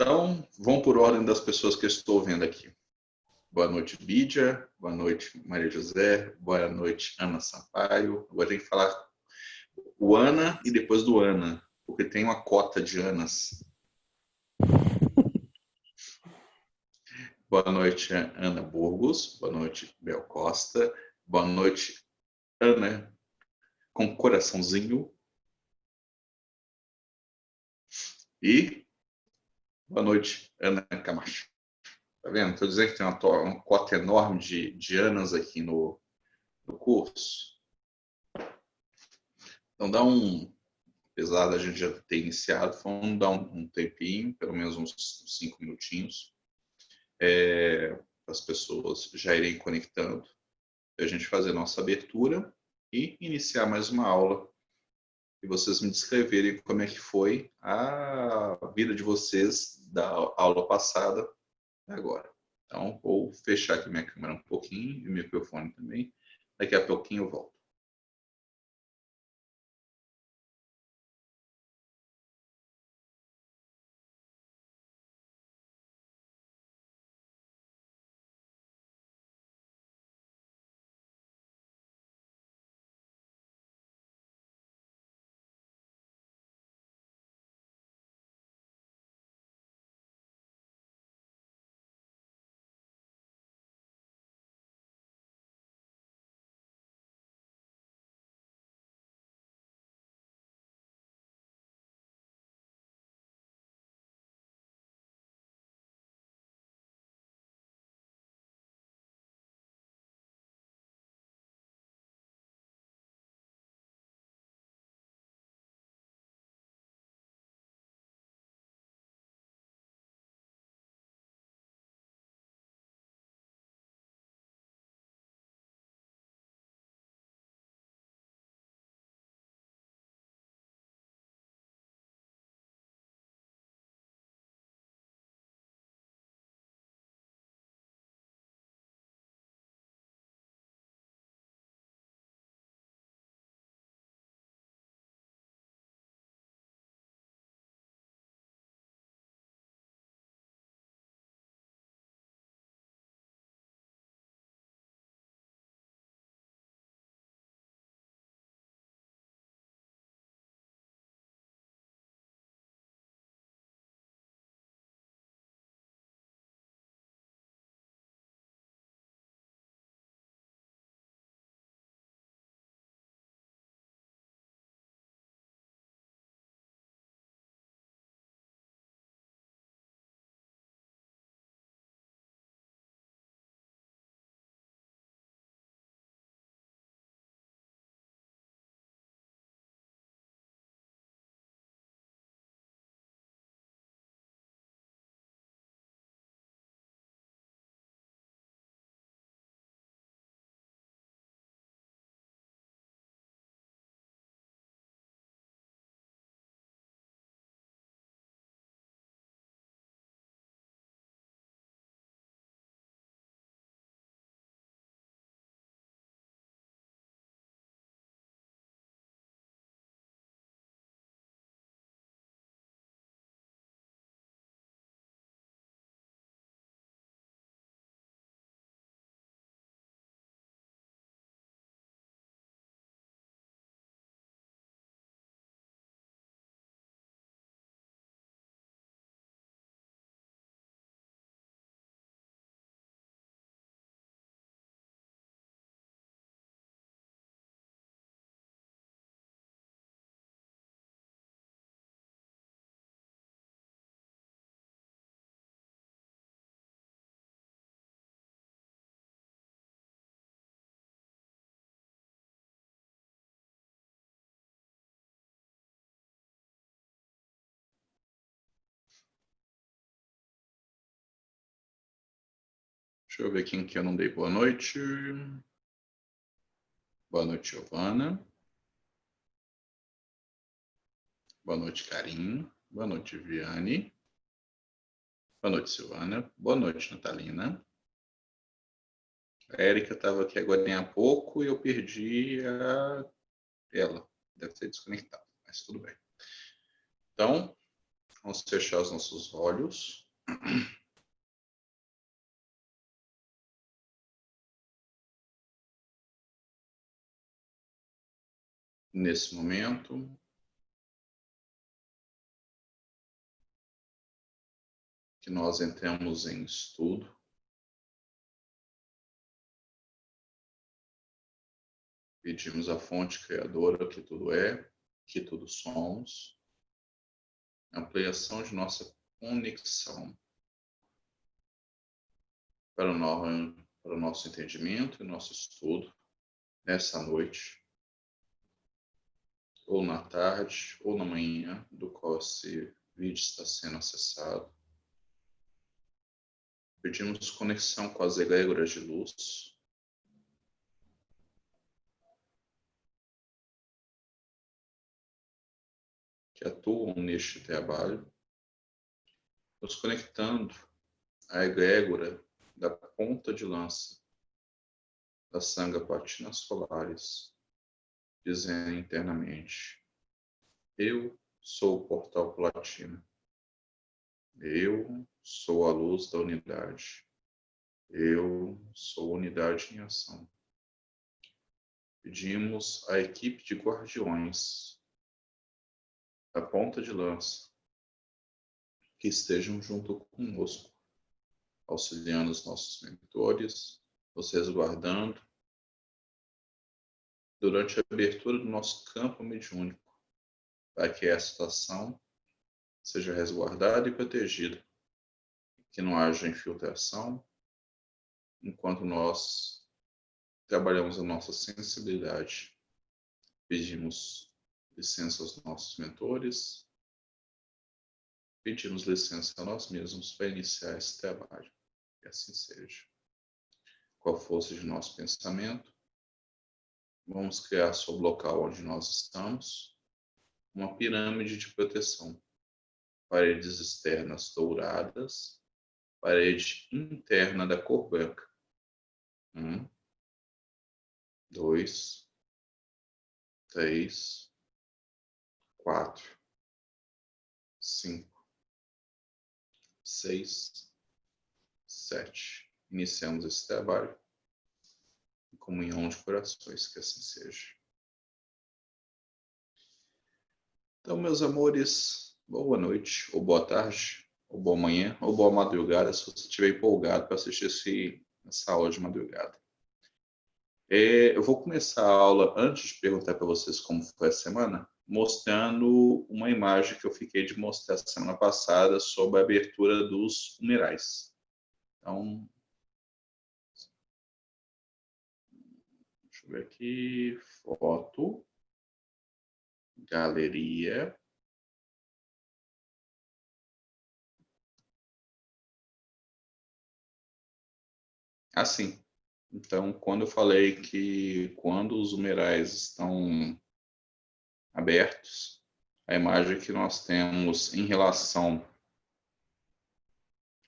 Então, vamos por ordem das pessoas que eu estou vendo aqui. Boa noite, Lídia. Boa noite, Maria José. Boa noite, Ana Sampaio. Agora tem que falar o Ana e depois do Ana, porque tem uma cota de Anas. Boa noite, Ana Burgos. Boa noite, Bel Costa. Boa noite, Ana com coraçãozinho. E boa noite, Ana Camacho. Tá vendo? Estou dizendo que tem uma cota enorme de Anas aqui no curso. Então dá apesar da gente já ter iniciado, vamos dar um tempinho, pelo menos uns 5 minutinhos, para as pessoas já irem conectando, para a gente fazer a nossa abertura e iniciar mais uma aula. E vocês me descreverem como é que foi a vida de vocês da aula passada agora. Então, vou fechar aqui minha câmera um pouquinho e o microfone também. Daqui a pouquinho eu volto. Deixa eu ver quem que eu não dei boa noite. Boa noite, Giovana. Boa noite, Karim. Boa noite, Viane. Boa noite, Silvana. Boa noite, Natalina. A Érica estava aqui agora há pouco e eu perdi ela. Deve ter desconectado, mas tudo bem. Então, Vamos fechar os nossos olhos. Nesse momento, que nós entramos em estudo, pedimos à fonte criadora que tudo é, que tudo somos, ampliação de nossa conexão para o nosso entendimento e nosso estudo nessa noite, ou na tarde, ou na manhã, do qual esse vídeo está sendo acessado. Pedimos conexão com as egrégoras de luz, que atuam neste trabalho, nos conectando à egrégora da ponta de lança das Sangha-Patina Solares, dizendo internamente: eu sou o portal platino, eu sou a luz da unidade, eu sou a unidade em ação. Pedimos à equipe de guardiões da ponta de lança que estejam junto conosco, auxiliando os nossos mentores, nos resguardando durante a abertura do nosso campo mediúnico, para que essa ação seja resguardada e protegida, que não haja infiltração, enquanto nós trabalhamos a nossa sensibilidade. Pedimos licença aos nossos mentores, pedimos licença a nós mesmos para iniciar esse trabalho. Que assim seja. Com a força de nosso pensamento, vamos criar sobre o local onde nós estamos uma pirâmide de proteção. Paredes externas douradas, parede interna da cor branca. 1, 2, 3, 4, 5, 6, 7. Iniciamos esse trabalho em comunhão de corações, que assim seja. Então, meus amores, boa noite, ou boa tarde, ou boa manhã, ou boa madrugada, se você estiver empolgado para assistir essa aula de madrugada. Eu vou começar a aula, antes de perguntar para vocês como foi a semana, mostrando uma imagem que eu fiquei de mostrar semana passada sobre a abertura dos fumerais. Então, deixa eu ver aqui, foto, galeria. Assim, então, quando eu falei que quando os humerais estão abertos, a imagem que nós temos em relação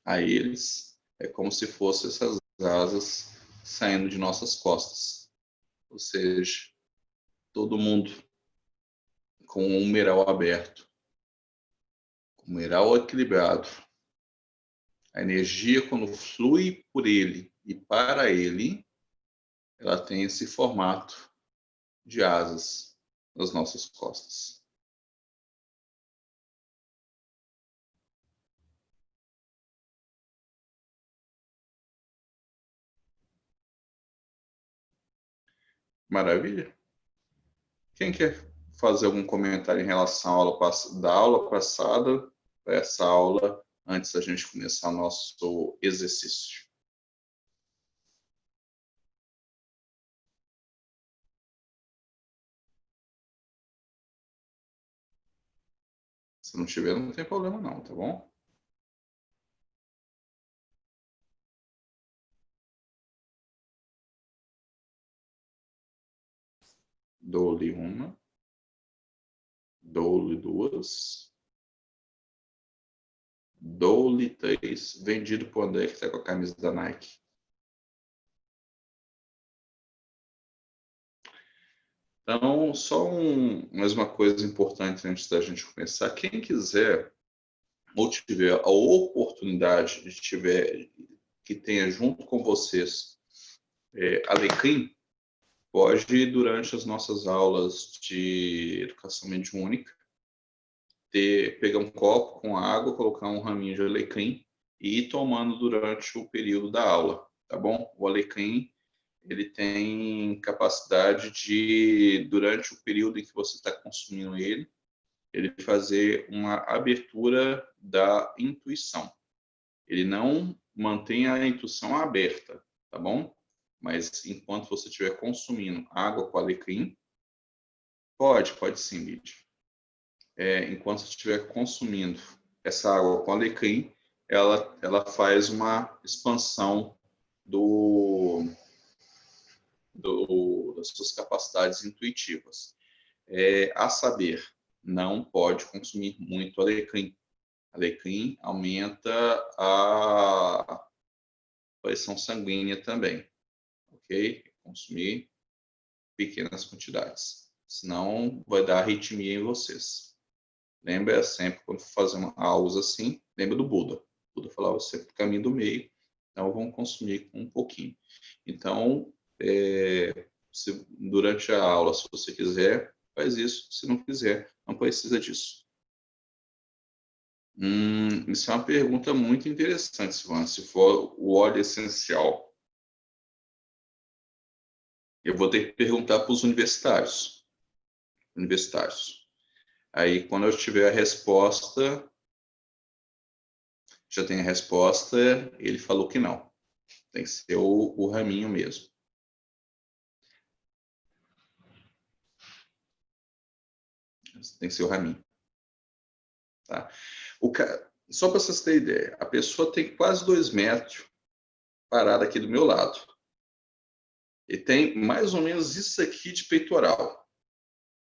a eles é como se fossem essas asas saindo de nossas costas. Ou seja, todo mundo com um humeral aberto, com um humeral equilibrado. A energia, quando flui por ele e para ele, ela tem esse formato de asas nas nossas costas. Maravilha? Quem quer fazer algum comentário em relação à da aula passada para essa aula, antes da gente começar o nosso exercício? Se não tiver, não tem problema não, tá bom? Dou-lhe uma, dou-lhe duas, dou-lhe três, vendido para o André que está com a camisa da Nike. Então, só mais uma coisa importante antes da gente começar. Quem quiser ou tiver a oportunidade de tiver que tenha junto com vocês alecrim, pode, durante as nossas aulas de educação mediúnica, pegar um copo com água, colocar um raminho de alecrim e ir tomando durante o período da aula, tá bom? O alecrim, ele tem capacidade de, durante o período em que você está consumindo ele fazer uma abertura da intuição. Ele não mantém a intuição aberta, tá bom? Mas enquanto você estiver consumindo água com alecrim, pode sim, Lídia. Enquanto você estiver consumindo essa água com alecrim, ela faz uma expansão das suas capacidades intuitivas. A saber, não pode consumir muito alecrim. Alecrim aumenta a pressão sanguínea também, ok? Consumir pequenas quantidades, senão vai dar arritmia em vocês. Lembra sempre, quando for fazer aulas assim, lembra do Buda. O Buda falava sempre o caminho do meio, então vamos consumir um pouquinho. Então, durante a aula, se você quiser, faz isso. Se não quiser, não precisa disso. Isso é uma pergunta muito interessante, Silvana. Se for o óleo essencial, eu vou ter que perguntar para os universitários. Aí, quando eu tiver a resposta, já tem a resposta, ele falou que não. Tem que ser o raminho mesmo. Tem que ser o raminho. Tá? Só para vocês terem ideia, a pessoa tem quase 2 metros parada aqui do meu lado. E tem mais ou menos isso aqui de peitoral.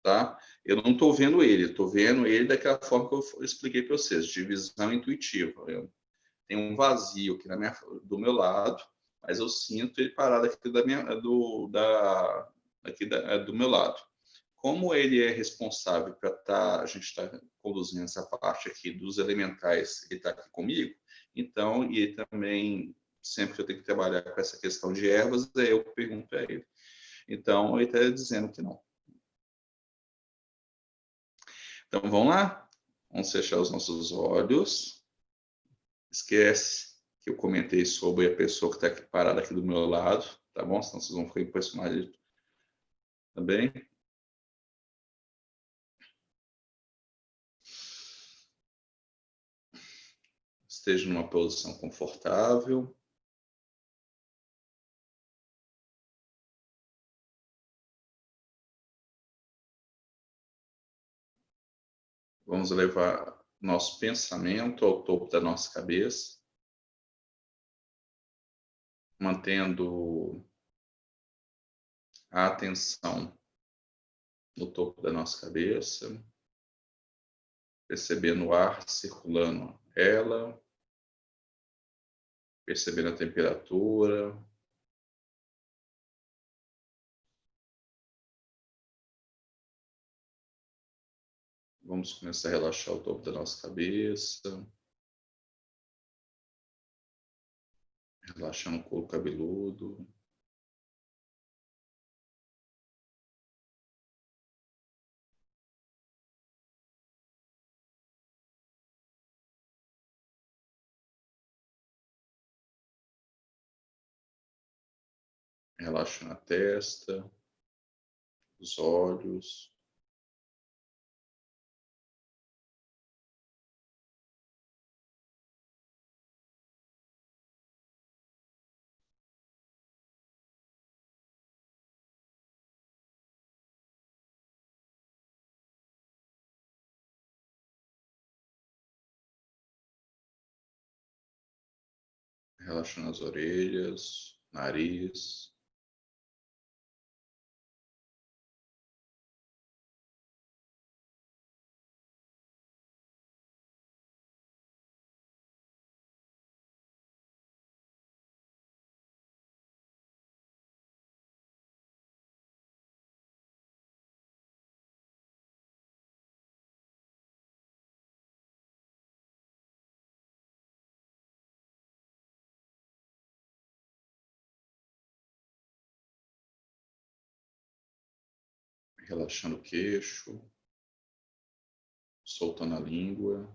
Tá? Eu não estou vendo ele, estou vendo ele daquela forma que eu expliquei para vocês, de visão intuitiva. Tem um vazio aqui do meu lado, mas eu sinto ele parado aqui do meu lado. Como ele é responsável para a gente estar conduzindo essa parte aqui dos elementais, ele está aqui comigo, então, e ele também, sempre que eu tenho que trabalhar com essa questão de ervas, eu pergunto a ele. Então, ele está dizendo que não. Então, vamos lá? Vamos fechar os nossos olhos. Esquece que eu comentei sobre a pessoa que está aqui parada aqui do meu lado, tá bom? Senão vocês vão ficar impressionados também. Esteja numa posição confortável. Vamos levar nosso pensamento ao topo da nossa cabeça, mantendo a atenção no topo da nossa cabeça, percebendo o ar circulando ela, percebendo a temperatura. Vamos começar a relaxar o topo da nossa cabeça, relaxando o couro cabeludo. Relaxando a testa, os olhos. Relaxando as orelhas, nariz. Relaxando o queixo, soltando a língua.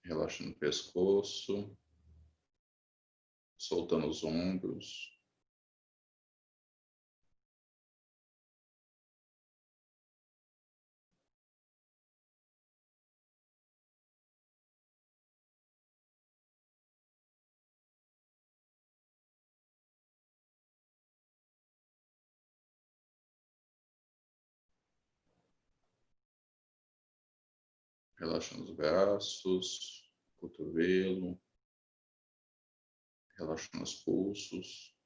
Relaxando o pescoço, soltando os ombros. Relaxando os braços, cotovelo, relaxando os pulsos.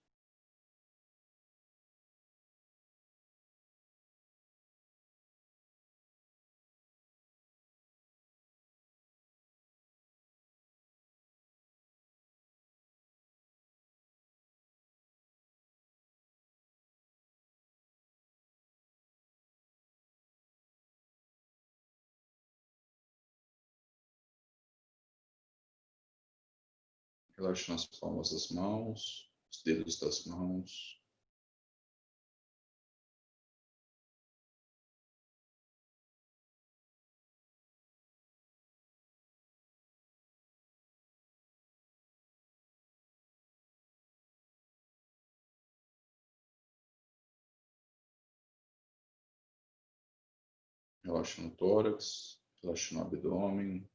Relaxando as palmas das mãos, os dedos das mãos. Relaxando o tórax, relaxando o abdômen.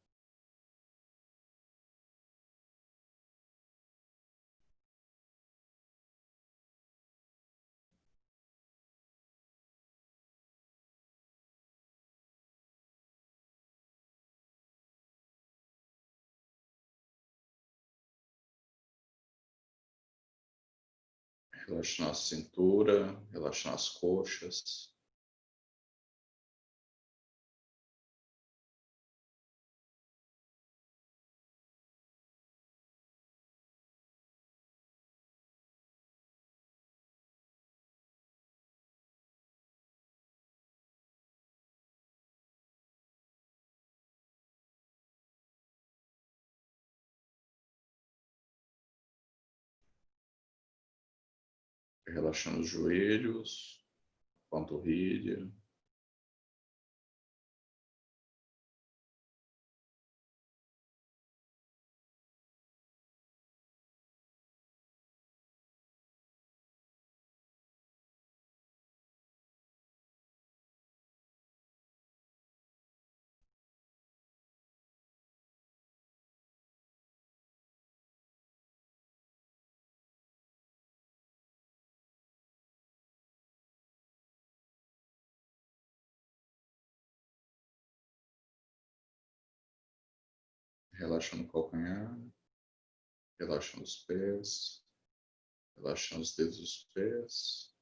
Relaxando a cintura, relaxando as coxas. Relaxando os joelhos, panturrilha. Relaxando o calcanhar, relaxando os pés, relaxando os dedos dos pés.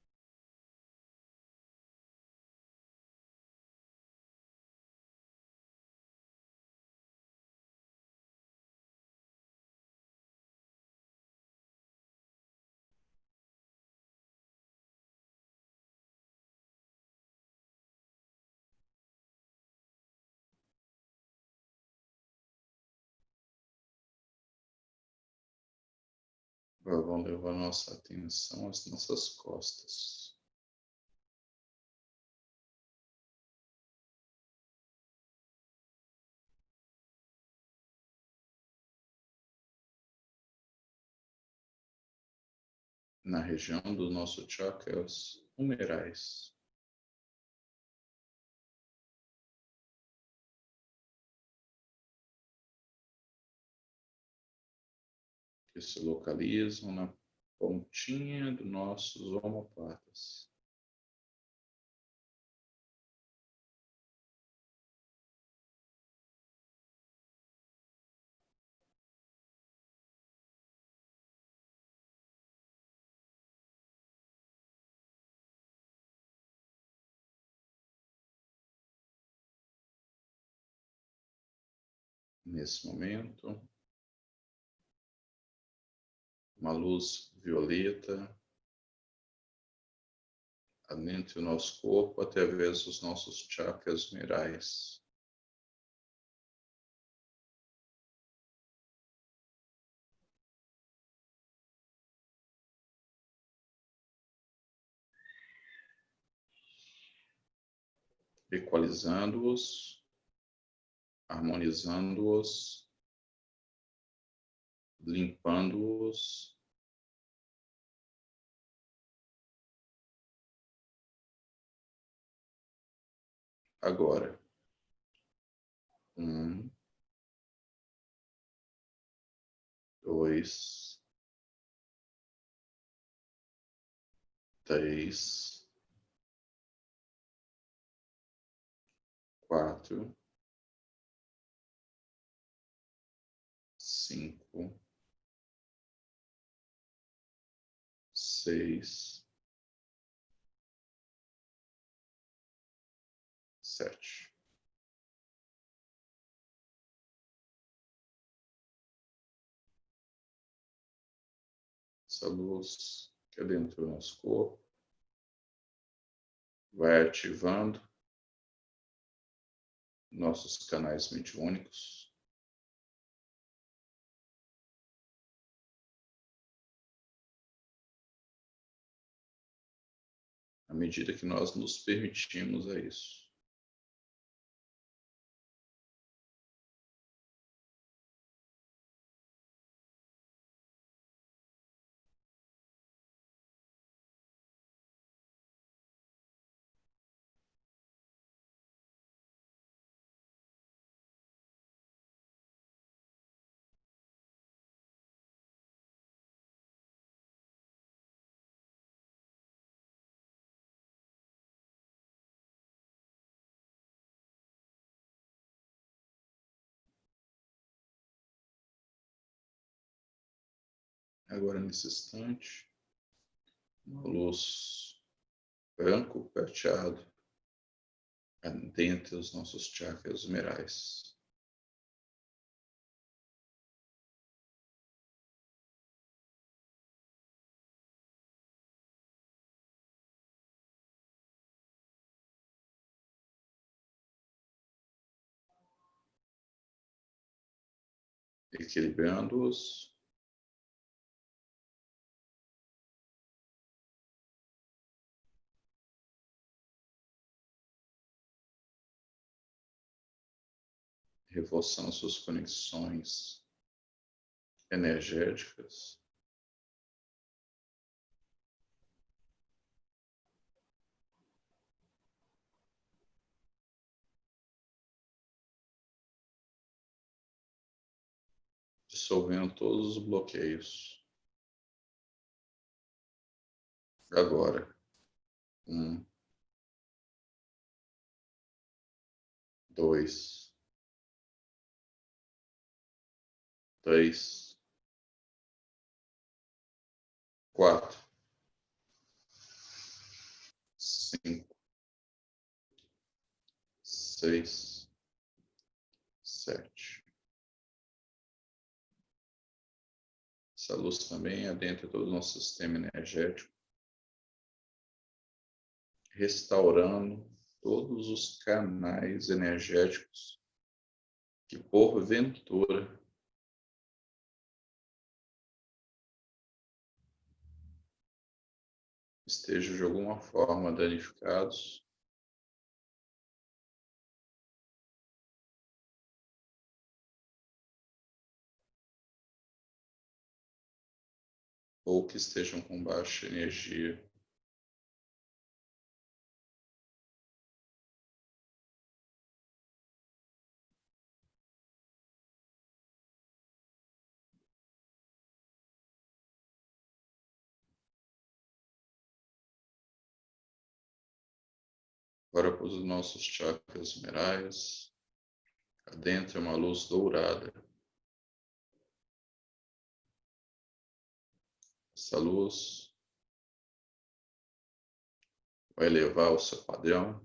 Agora vamos levar nossa atenção às nossas costas. Na região do nosso chakras humerais. Que se localizam na pontinha dos nossos omoplatas. Nesse momento, uma luz violeta, adentre o nosso corpo através dos nossos chakras minerais. Equalizando-os, harmonizando-os, limpando-os. Agora, 1, 2, 3, 4, 5, 6, 7. Essa luz que é dentro do nosso corpo vai ativando nossos canais mediúnicos. À medida que nós nos permitimos a isso. Agora, nesse instante, uma luz branco prateado dentre os nossos chakras minerais. Equilibrando-os, reforçando suas conexões energéticas, dissolvendo todos os bloqueios. Agora, 1, 2, 3, 4, 5, 6, 7. Essa luz também adentra todo o nosso sistema energético, restaurando todos os canais energéticos que, porventura, estejam de alguma forma danificados ou que estejam com baixa energia. Agora, para os nossos chakras minerais, adentra uma luz dourada. Essa luz vai elevar o seu padrão,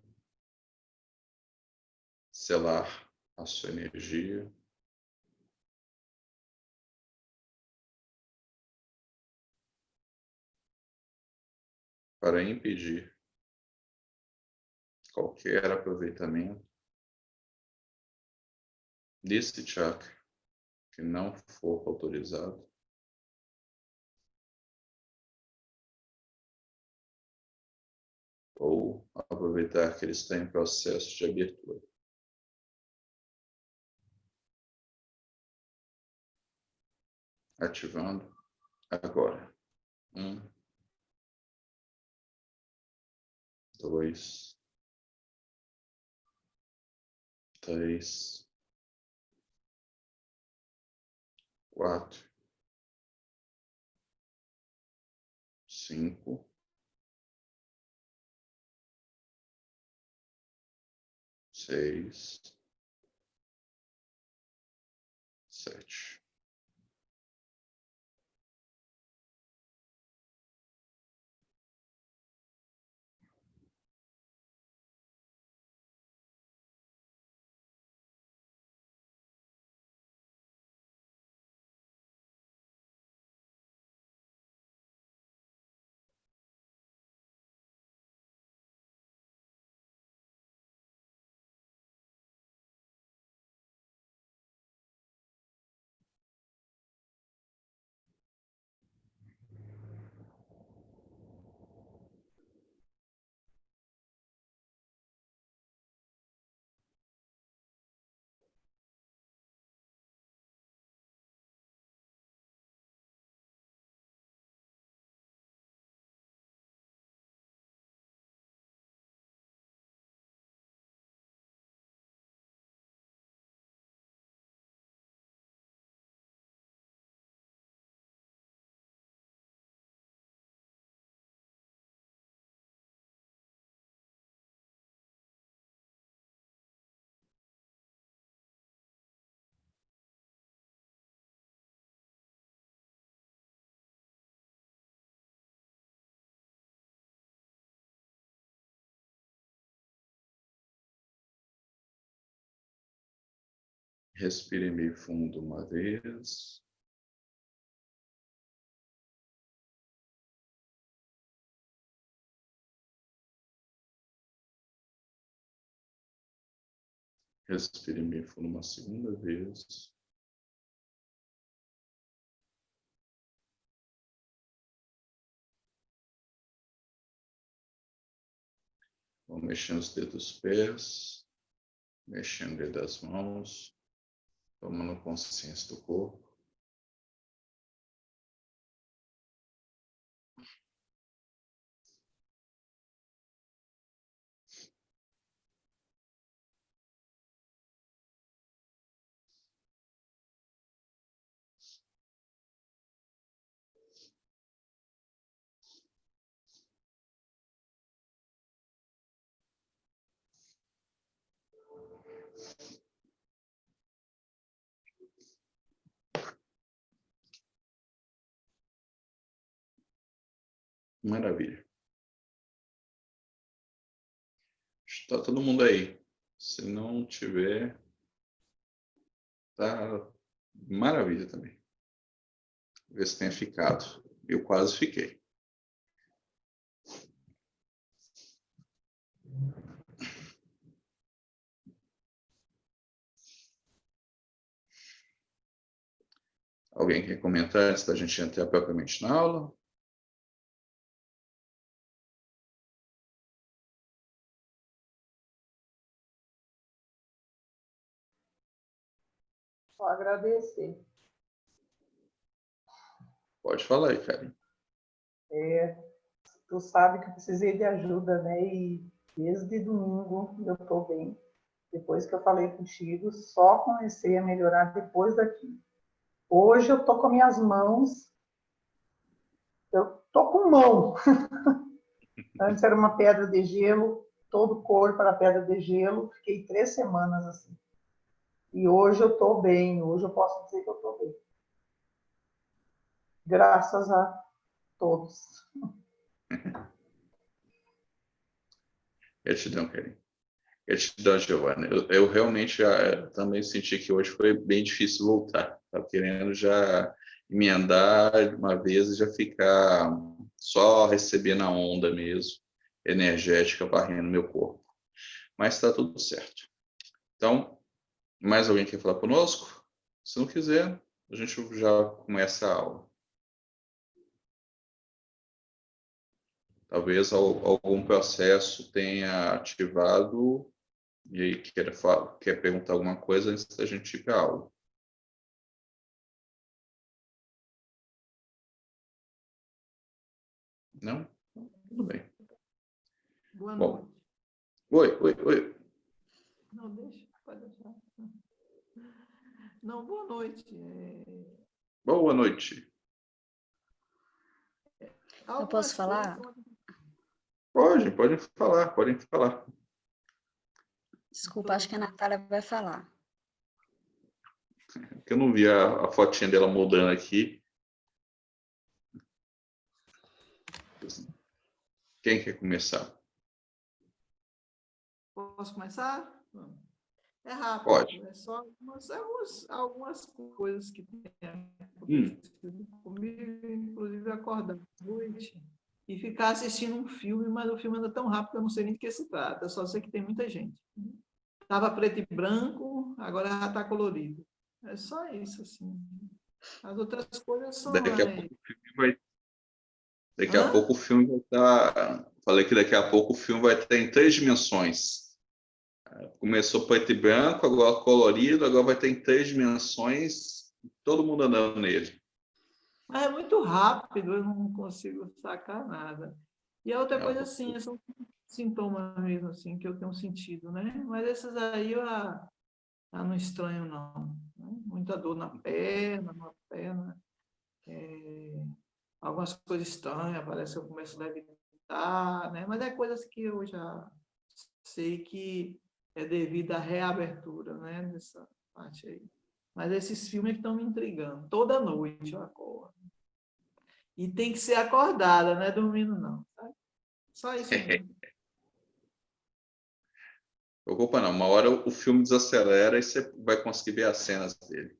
selar a sua energia, para impedir qualquer aproveitamento desse chakra que não for autorizado, ou aproveitar que ele está em processo de abertura. Ativando agora. 1, 2, 3, 4, 5, 6, 7. Respire meio fundo uma vez. Respire meio fundo uma segunda vez. Vou mexendo os dedos dos pés, mexendo o dedo das mãos, tomando consciência do corpo. Maravilha. Está todo mundo aí. Se não tiver, tá maravilha também. Ver se tenha ficado. Eu quase fiquei. Alguém quer comentar antes da gente entrar propriamente na aula? Só agradecer. Pode falar aí, Karen. Tu sabe que eu precisei de ajuda, né? E desde domingo eu estou bem. Depois que eu falei contigo, só comecei a melhorar depois daqui. Hoje eu tô com minhas mãos, eu tô com mão. Antes era uma pedra de gelo, todo o corpo era pedra de gelo. Fiquei 3 semanas assim. E hoje eu tô bem, hoje eu posso dizer que eu tô bem. Graças a todos. Gratidão, Karen. Gratidão, Giovana. Eu realmente também senti que hoje foi bem difícil voltar. Estava querendo já emendar de uma vez e já ficar só recebendo a onda mesmo, energética, varrendo meu corpo. mas está tudo certo. Então, mais alguém quer falar conosco? Se não quiser, a gente já começa a aula. Talvez algum processo tenha ativado e aí quer perguntar alguma coisa antes da gente ir para a aula. Não? Tudo bem. Boa noite. Oi. Não, deixa, pode deixar. Não, boa noite. Boa noite. Eu posso falar? Podem falar. Desculpa, acho que a Natália vai falar. Eu não vi a fotinha dela mudando aqui. Quem quer começar? Posso começar? É rápido. Pode. É só algumas coisas que tem acontecido comigo, inclusive acordar à noite e ficar assistindo um filme, mas o filme anda tão rápido que eu não sei nem de que se trata. Eu só sei que tem muita gente. Estava preto e branco, agora já está colorido. É só isso, assim. As outras coisas são... Daqui a pouco o filme vai estar... Falei que daqui a pouco o filme vai estar em 3 dimensões. Começou preto e branco, agora colorido, agora vai ter em 3 dimensões, todo mundo andando nele. Mas é muito rápido, eu não consigo sacar nada. E a outra coisa, assim, são sintomas mesmo, assim, que eu tenho sentido, né? Mas esses aí eu não estranho, não. Muita dor na perna, algumas coisas estranhas, parece que eu começo a levitar, né? Mas é coisas que eu já sei que é devido à reabertura, né? Dessa parte aí. Mas esses filmes estão me intrigando. Toda noite eu acordo. E tem que ser acordada, não é dormindo, não. Sabe? Só isso mesmo. Preocupa não, uma hora o filme desacelera e você vai conseguir ver as cenas dele.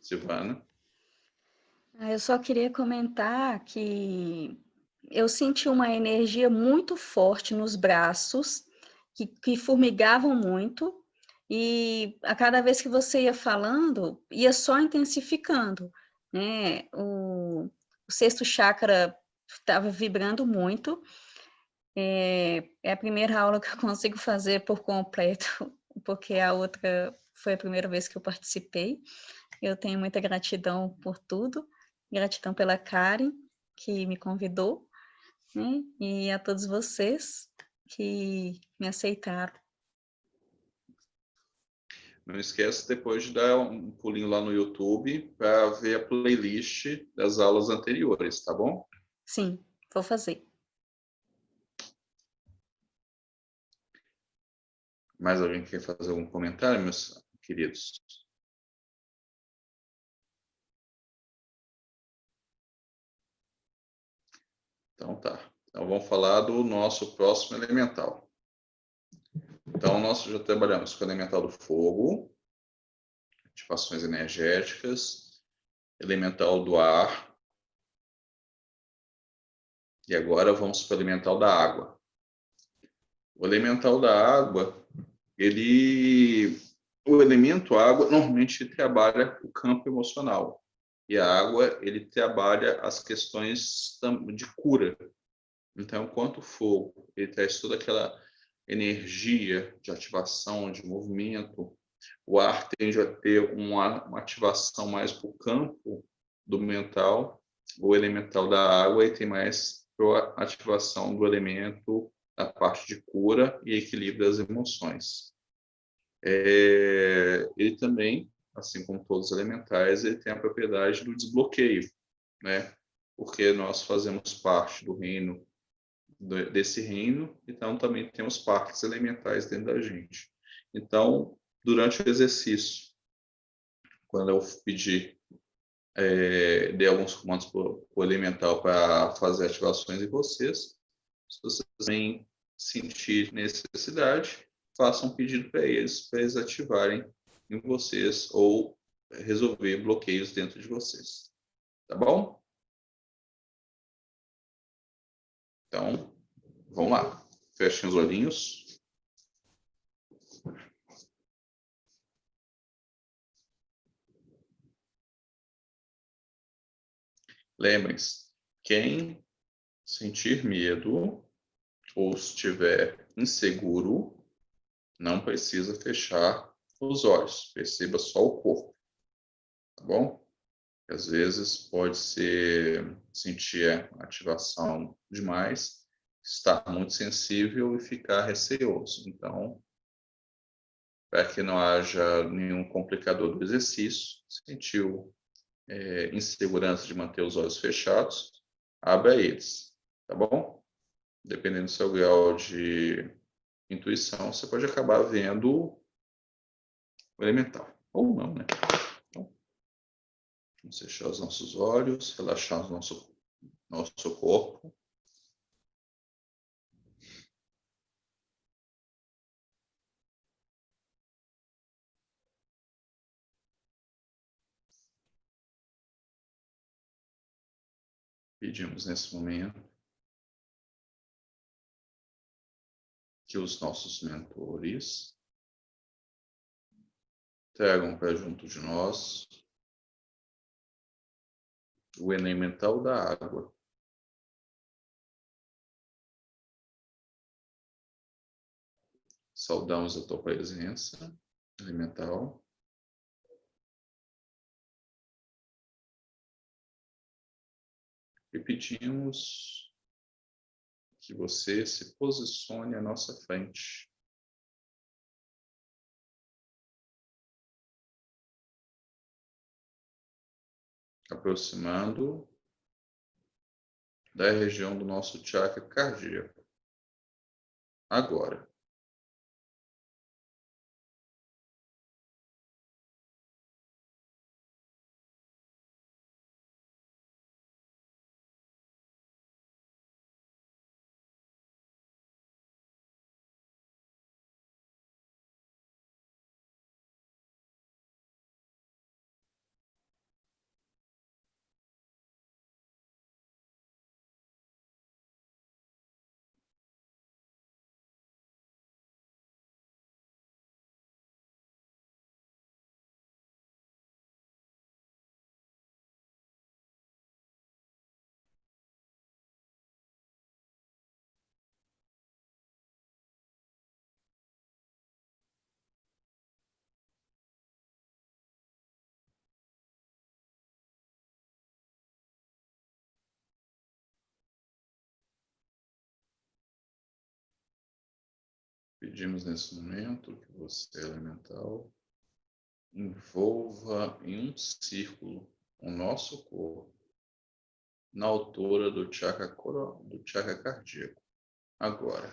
Silvana? Eu só queria comentar que eu senti uma energia muito forte nos braços, que formigavam muito, e a cada vez que você ia falando, ia só intensificando, né? O sexto chakra estava vibrando muito. É a primeira aula que eu consigo fazer por completo, porque a outra foi a primeira vez que eu participei. Eu tenho muita gratidão por tudo, gratidão pela Karen, que me convidou, né? E a todos vocês que me aceitaram. Não esquece depois de dar um pulinho lá no YouTube para ver a playlist das aulas anteriores, tá bom? Sim, vou fazer. Mais alguém quer fazer algum comentário, meus queridos? Então tá. Então vamos falar do nosso próximo elemental. Então nós já trabalhamos com o elemental do fogo, ativações energéticas, elemental do ar, e agora vamos para o elemental da água. O elemental da água, o elemento água normalmente trabalha o campo emocional, e a água ele trabalha as questões de cura. Então, enquanto o fogo ele traz toda aquela energia de ativação, de movimento, o ar tende a ter uma ativação mais para o campo do mental, o elemental da água e tem mais para a ativação do elemento da parte de cura e equilíbrio das emoções. Ele também, assim como todos os elementais, ele tem a propriedade do desbloqueio, né? Porque nós fazemos parte do reino desse reino, então também temos partes elementais dentro da gente. Então, durante o exercício, quando eu pedir, dei alguns comandos para o elemental para fazer ativações em vocês, se vocês também sentir necessidade, façam um pedido para eles ativarem em vocês ou resolver bloqueios dentro de vocês. Tá bom? Então, vamos lá. Fechem os olhinhos. Lembrem-se, quem sentir medo ou estiver inseguro, não precisa fechar os olhos. Perceba só o corpo, tá bom? Às vezes pode ser sentir a ativação demais, estar muito sensível e ficar receoso. Então, para que não haja nenhum complicador do exercício, sentiu insegurança de manter os olhos fechados, abra eles, tá bom? Dependendo do seu grau de intuição, você pode acabar vendo o elemental, ou não, né? Então, vamos fechar os nossos olhos, relaxar o nosso corpo. Pedimos nesse momento que os nossos mentores tragam para junto de nós o elemental da água. Saudamos a tua presença elemental. E pedimos que você se posicione à nossa frente. Aproximando da região do nosso chakra cardíaco. Agora. Pedimos nesse momento que você, elemental, envolva em um círculo o nosso corpo na altura do chakra cardíaco. Agora.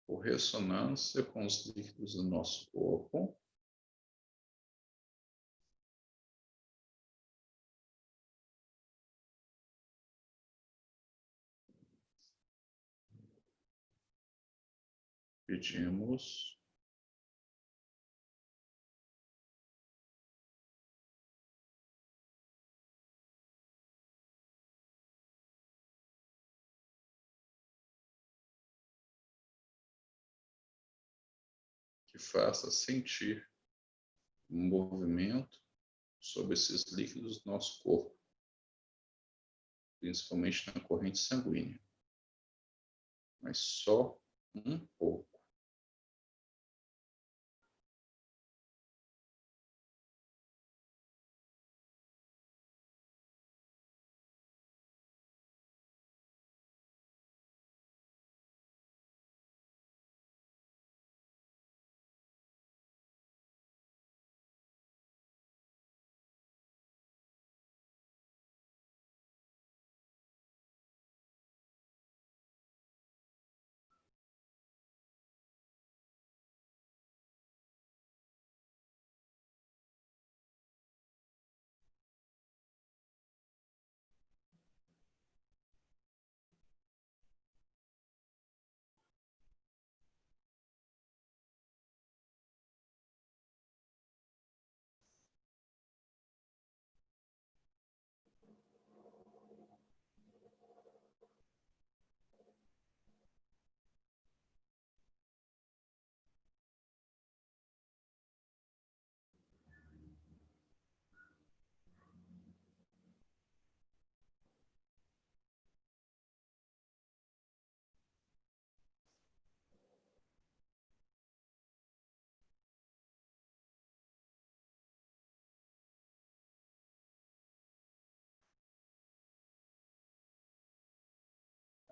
Por ressonância com os líquidos do nosso corpo, pedimos que faça sentir movimento sobre esses líquidos do nosso corpo, principalmente na corrente sanguínea, mas só um pouco.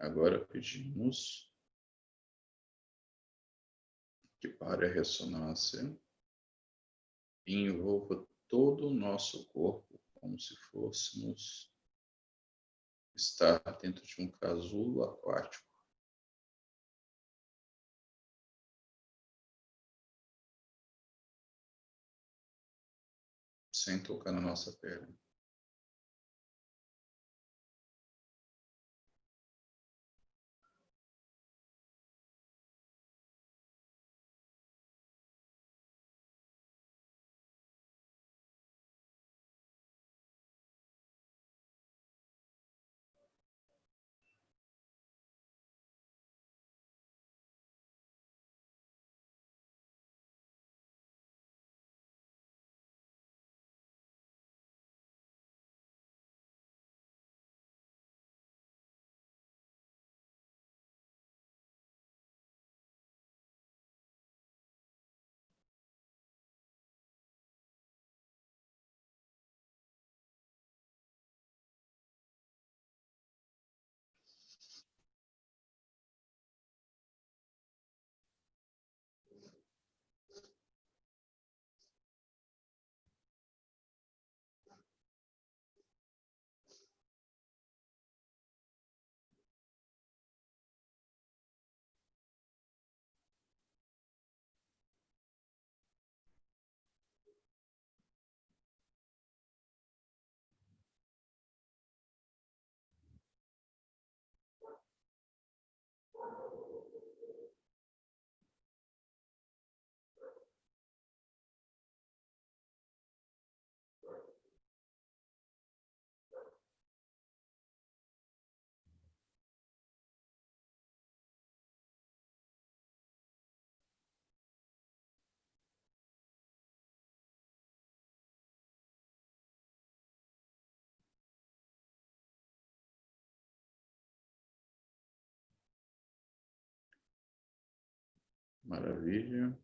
Agora pedimos que pare a ressonância e envolva todo o nosso corpo como se fôssemos estar dentro de um casulo aquático. Sem tocar na nossa pele. Maravilha.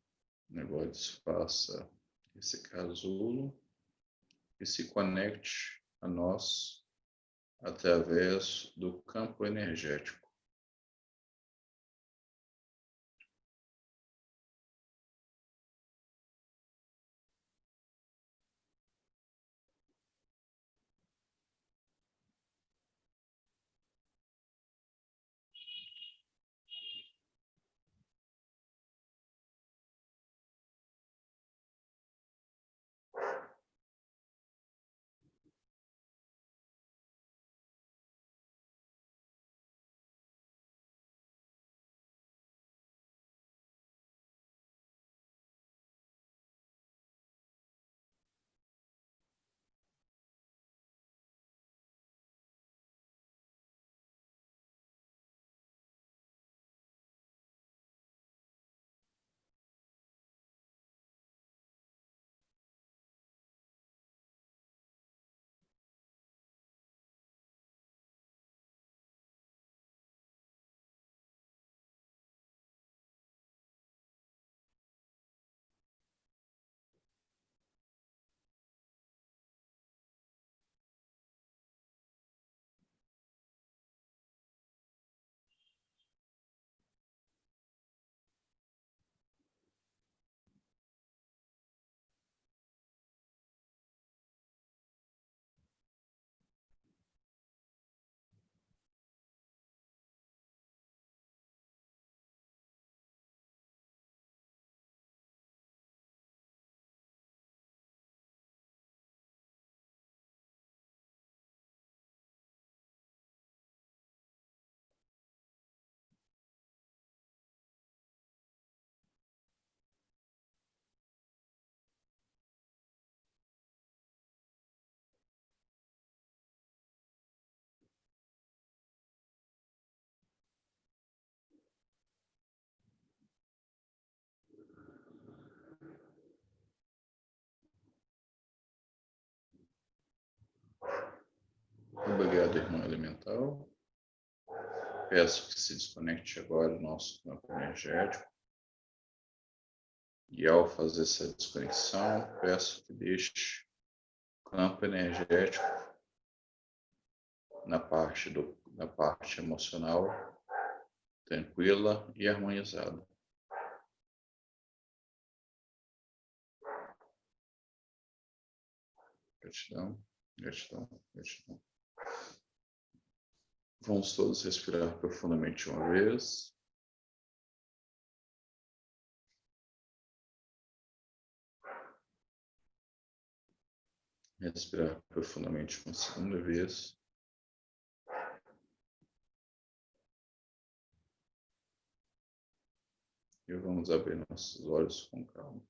Agora desfaça esse casulo e se conecte a nós através do campo energético. Obrigado, irmão elemental. Peço que se desconecte agora do nosso campo energético. E ao fazer essa desconexão, peço que deixe o campo energético na parte emocional tranquila e harmonizada. Gratidão, gratidão, gratidão. Vamos todos respirar profundamente uma vez. Respirar profundamente uma segunda vez. E vamos abrir nossos olhos com calma.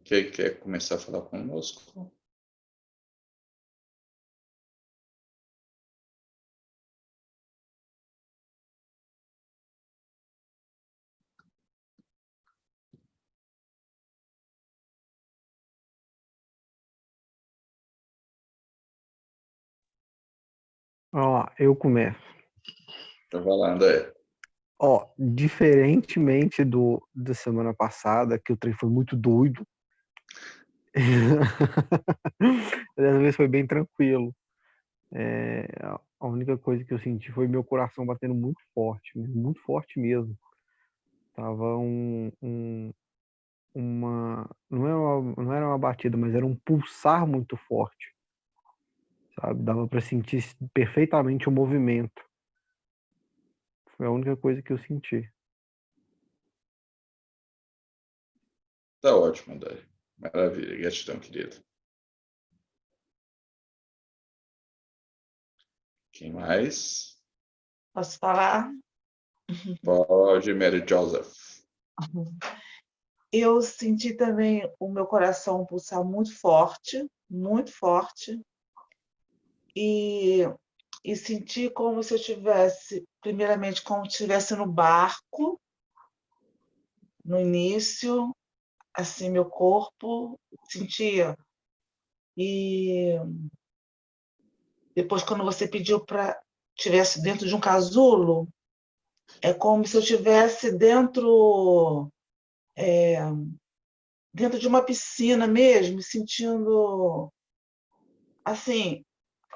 Quem quer começar a falar conosco? Ó, eu começo. Então vai lá, André. Ó, diferentemente da semana passada, que o trem foi muito doido, dessa vez foi bem tranquilo. A única coisa que eu senti foi meu coração batendo muito forte mesmo. Tava não era uma batida, mas era um pulsar muito forte, sabe? Dava para sentir perfeitamente o movimento. Foi a única coisa que eu senti. Tá ótimo, André. Maravilha, gratidão, querido. Quem mais? Posso falar? Pode, Mary Joseph. Eu senti também o meu coração pulsar muito forte, e senti como se eu estivesse, primeiramente, como se estivesse no barco, no início, assim, meu corpo sentia. E depois, quando você pediu para estivesse dentro de um casulo, é como se eu estivesse dentro de uma piscina mesmo, sentindo assim,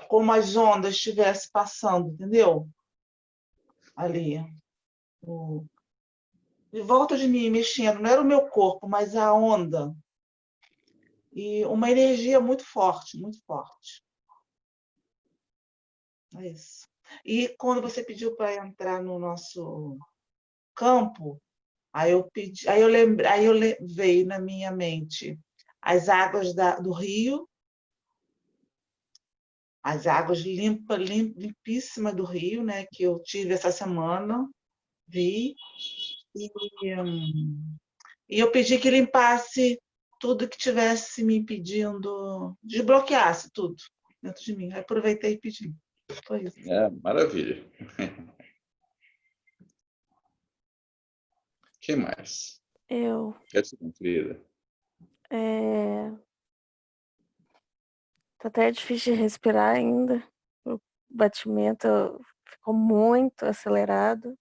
como as ondas estivessem passando, entendeu? Ali, de volta de mim, mexendo. Não era o meu corpo, mas a onda. E uma energia muito forte, muito forte. É isso. E quando você pediu para entrar no nosso campo, veio na minha mente as águas do rio, as águas limpíssimas do rio, né, que eu tive essa semana, vi, e, e eu pedi que limpasse tudo que tivesse me impedindo, desbloqueasse tudo dentro de mim. Aí aproveitei e pedi. Foi isso. Maravilha. Quem mais? Eu. Gratidão, querida. Tá até difícil de respirar ainda. O batimento ficou muito acelerado.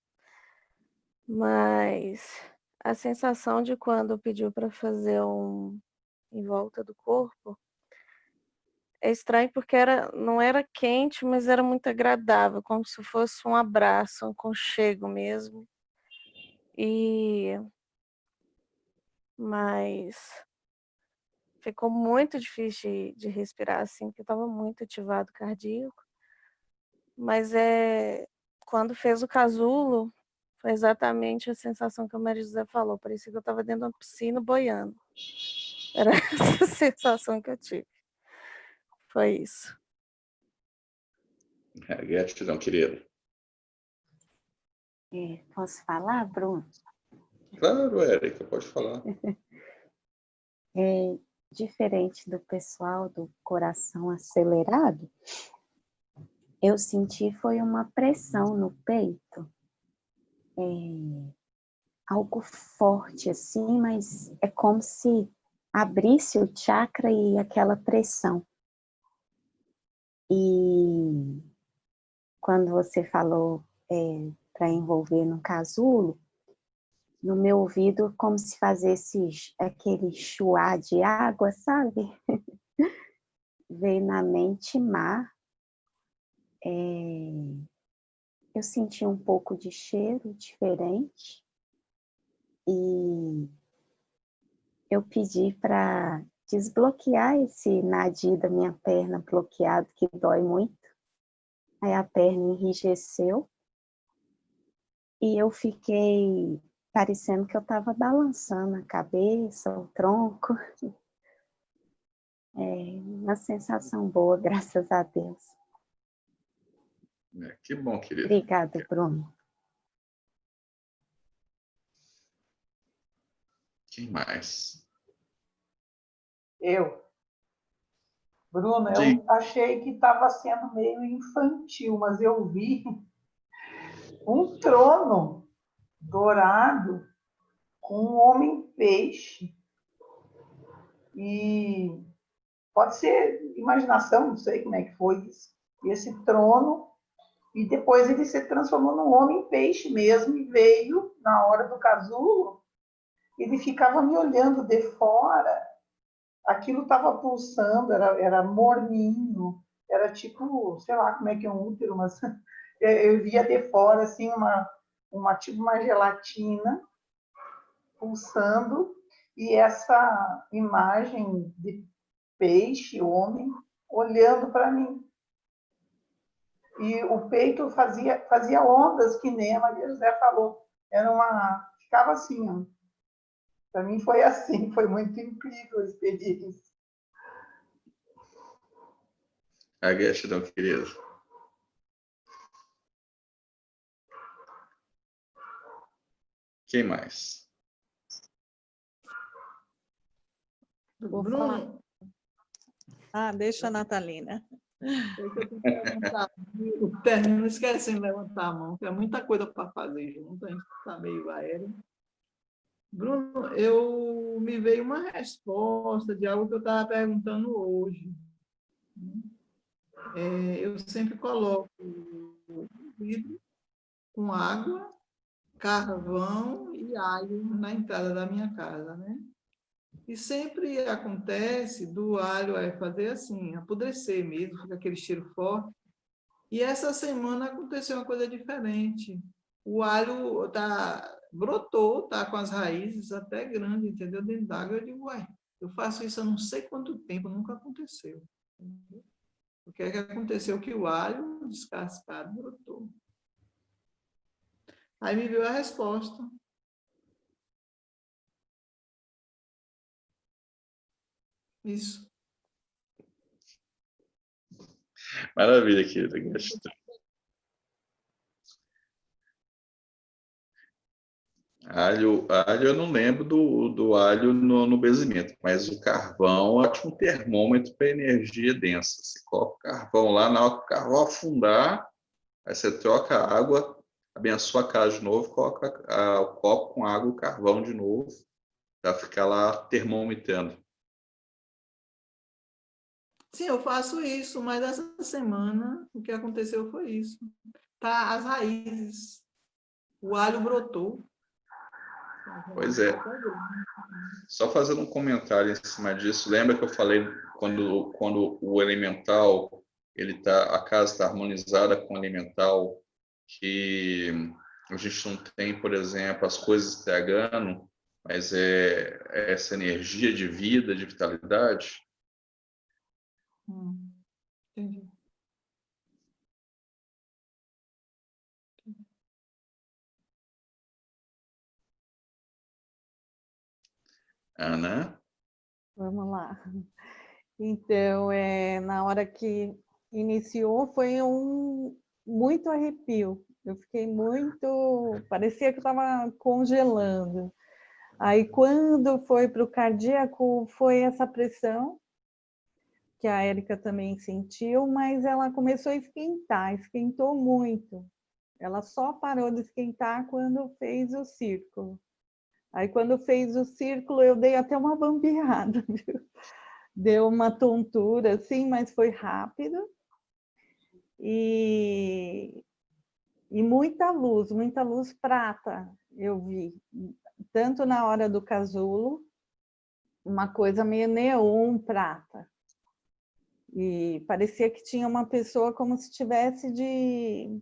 Mas a sensação de quando pediu para fazer em volta do corpo é estranho porque não era quente, mas era muito agradável, como se fosse um abraço, um aconchego mesmo. Mas ficou muito difícil de respirar, assim, porque eu estava muito ativado cardíaco. Mas quando fez o casulo, foi exatamente a sensação que a Maria José falou. Parecia que eu estava dentro de uma piscina boiando. Era essa sensação que eu tive. Foi isso. Gratidão, querida. Posso falar, Bruno? Claro, Érica, pode falar. Diferente do pessoal do coração acelerado, eu senti foi uma pressão no peito, algo forte assim, mas é como se abrisse o chakra e aquela pressão. E quando você falou para envolver no casulo, no meu ouvido como se fazesse aquele chuá de água, sabe? Veio na mente mar. Eu senti um pouco de cheiro diferente e eu pedi para desbloquear esse nadir da minha perna bloqueado, que dói muito. Aí a perna enrijeceu e eu fiquei parecendo que eu estava balançando a cabeça, o tronco. Uma sensação boa, graças a Deus. Que bom, querida. Obrigada, Bruno. Quem mais? Eu. Bruno, Sim. eu achei que estava sendo meio infantil, mas eu vi um trono dourado com um homem-peixe. E pode ser imaginação, não sei como é que foi isso. E esse trono, e depois ele se transformou num homem-peixe mesmo, e veio na hora do casulo, ele ficava me olhando de fora, aquilo estava pulsando, era morninho, era tipo, sei lá como é que é um útero, mas eu via de fora assim tipo uma gelatina pulsando, e essa imagem de peixe, homem, olhando para mim. E o peito fazia ondas, que nem a Maria José falou. Ficava assim, ó. Para mim foi assim, foi muito incrível a experiência. A gratidão, querida. Quem mais? Bruno, Deixa a Natalina. o término, não esquece de levantar a mão, que é muita coisa para fazer junto, a gente está meio aéreo. Bruno, me veio uma resposta de algo que eu estava perguntando hoje. Eu sempre coloco o vidro com água, carvão e alho na entrada da minha casa, né? E sempre acontece do alho fazer assim, apodrecer mesmo, fica aquele cheiro forte. E essa semana aconteceu uma coisa diferente. O alho brotou, tá com as raízes até grandes, entendeu? Dentro d'água. Eu digo, ué, eu faço isso há não sei quanto tempo, nunca aconteceu. Entendeu? O que é que aconteceu? Que o alho descascado brotou. Aí me veio a resposta. Isso. Maravilha, querida. Gratidão. Alho eu não lembro do alho no benzimento, mas o carvão é um termômetro para energia densa. Você coloca o carvão lá, na hora que o carvão afundar, aí você troca a água, abençoa a casa de novo, coloca o copo com água e o carvão de novo, para ficar lá termometrando. Sim, eu faço isso, mas essa semana o que aconteceu foi isso. Tá, as raízes, o alho brotou. Pois é. Só fazendo um comentário em cima disso, lembra que eu falei quando o elemental, a casa está harmonizada com o elemental, que a gente não tem, por exemplo, as coisas estragando, mas é essa energia de vida, de vitalidade. Entendi. Ana? Vamos lá. Então, na hora que iniciou, foi muito arrepio. Eu fiquei muito... Parecia que eu estava congelando. Aí, quando foi para o cardíaco, foi essa pressão, que a Érica também sentiu, mas ela começou a esquentar, esquentou muito. Ela só parou de esquentar quando fez o círculo. Aí, quando fez o círculo, eu dei até uma bambeada, viu? Deu uma tontura, assim, mas foi rápido. E muita luz prata eu vi. Tanto na hora do casulo, uma coisa meio neon prata. E parecia que tinha uma pessoa como se tivesse de,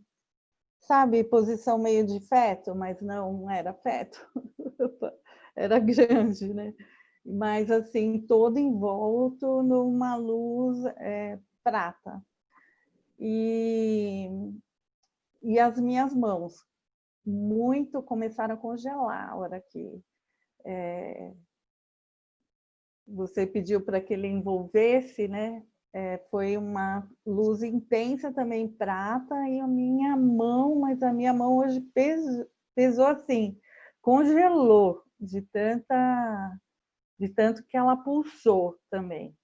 sabe, posição meio de feto, mas não era feto. Era grande, né? Mas assim, todo envolto numa luz prata. E as minhas mãos muito começaram a congelar a hora que você pediu para que ele envolvesse, né? Foi uma luz intensa também prata e a minha mão, mas a minha mão hoje pesou assim, congelou de tanto que ela pulsou também.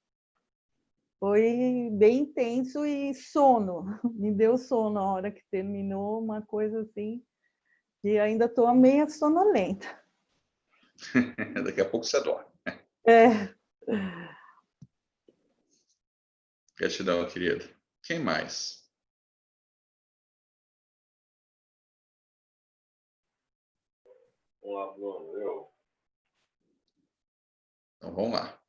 Foi bem intenso e sono, me deu sono a hora que terminou, uma coisa assim, que ainda estou meio sonolenta. Daqui a pouco você dorme. É. Gratidão, querido. Quem mais? Olá, Bruno. Então vamos lá.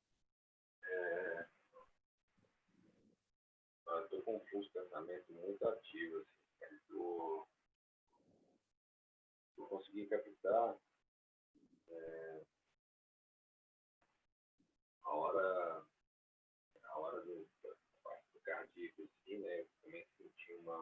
Estou com um fluxo de pensamento muito ativo. Assim. Eu consegui captar a hora da parte do cardíaco, assim, né? Eu também senti uma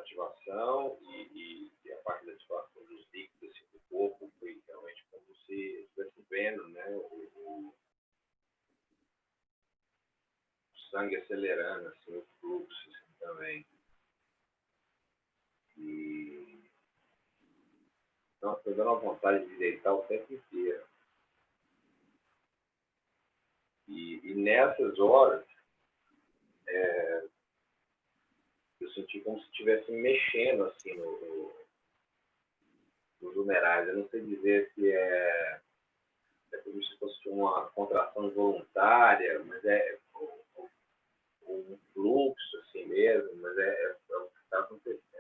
ativação e a parte da ativação dos líquidos assim, do corpo foi realmente como se estivesse vendo, né? O sangue acelerando, assim, o fluxo assim, também. E não, estou dando uma vontade de deitar o tempo inteiro. E nessas horas, eu senti como se estivesse mexendo assim, nos numerais. Eu não sei dizer se é como se fosse uma contração involuntária, mas é um fluxo assim mesmo, mas é o que está acontecendo.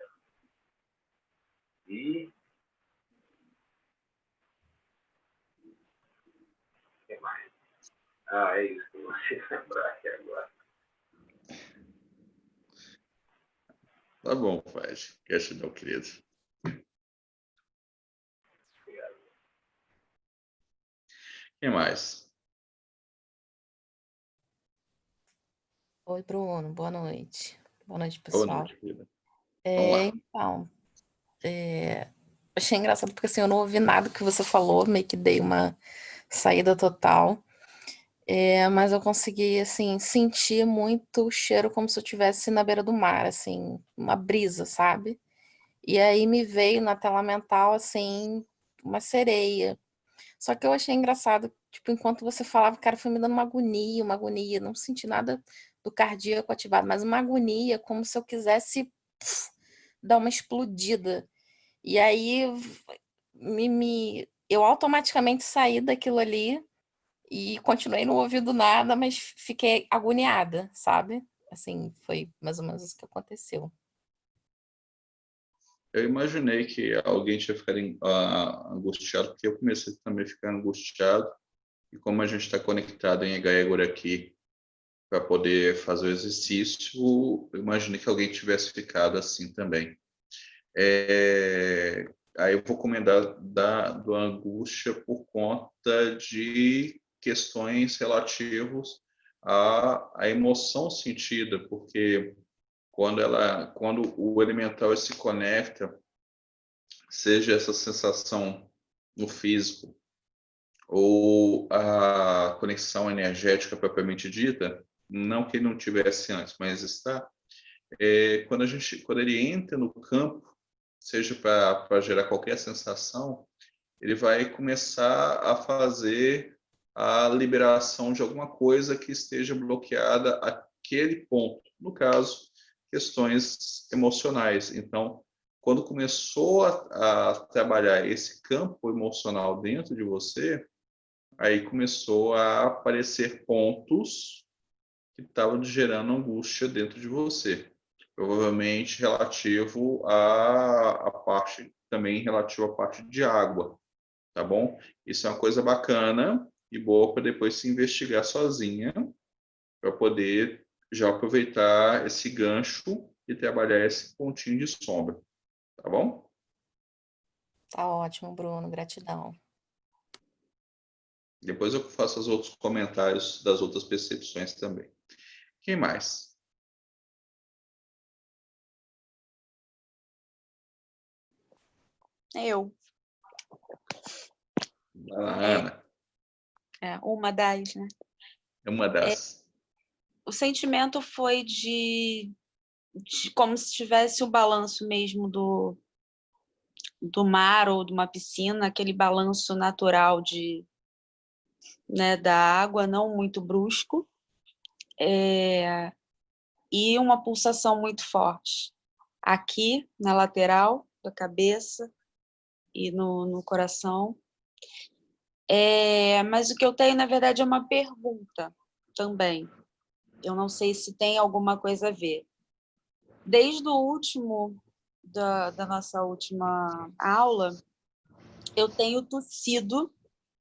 E o que mais? É isso que eu não sei lembrar aqui agora. Tá bom, Fred. Gratidão, querido. Obrigado. Quem mais? Oi, Bruno. Boa noite. Boa noite, Boa pessoal. noite, querida. Vamos lá. Então, achei engraçado porque assim, eu não ouvi nada que você falou, meio que dei uma saída total. Mas eu consegui, assim, sentir muito o cheiro como se eu estivesse na beira do mar, assim, uma brisa, sabe? E aí me veio na tela mental, assim, uma sereia. Só que eu achei engraçado, tipo, enquanto você falava, cara, foi me dando uma agonia, não senti nada do cardíaco ativado, mas uma agonia, como se eu quisesse dar uma explodida. E aí eu automaticamente saí daquilo ali e continuei não ouvindo nada, mas fiquei agoniada, sabe? Assim, foi mais ou menos isso que aconteceu. Eu imaginei que alguém tinha ficado angustiado, porque eu comecei também a ficar angustiado. E como a gente está conectado em egrégora aqui para poder fazer o exercício, eu imaginei que alguém tivesse ficado assim também. Aí eu vou comentar do angústia por conta de questões relativas à emoção sentida, porque quando o elemental se conecta, seja essa sensação no físico ou a conexão energética propriamente dita, não que ele não tivesse antes, mas está, quando ele entra no campo, seja para gerar qualquer sensação, ele vai começar a fazer a liberação de alguma coisa que esteja bloqueada àquele ponto. No caso, questões emocionais. Então, quando começou a trabalhar esse campo emocional dentro de você, aí começou a aparecer pontos que estavam gerando angústia dentro de você. Provavelmente relativo à parte, também relativo à parte de água, tá bom? Isso é uma coisa bacana e boa para depois se investigar sozinha, para poder já aproveitar esse gancho e trabalhar esse pontinho de sombra, tá bom? Tá ótimo, Bruno, gratidão. Depois eu faço os outros comentários das outras percepções também. Quem mais? Eu. Vai lá, Ana. Uma das, né? É uma das. O sentimento foi de como se tivesse o balanço mesmo do mar ou de uma piscina, aquele balanço natural né, da água, não muito brusco, e uma pulsação muito forte aqui na lateral da cabeça e no coração. Mas o que eu tenho, na verdade, é uma pergunta também. Eu não sei se tem alguma coisa a ver. Desde o último, da nossa última aula, eu tenho tossido,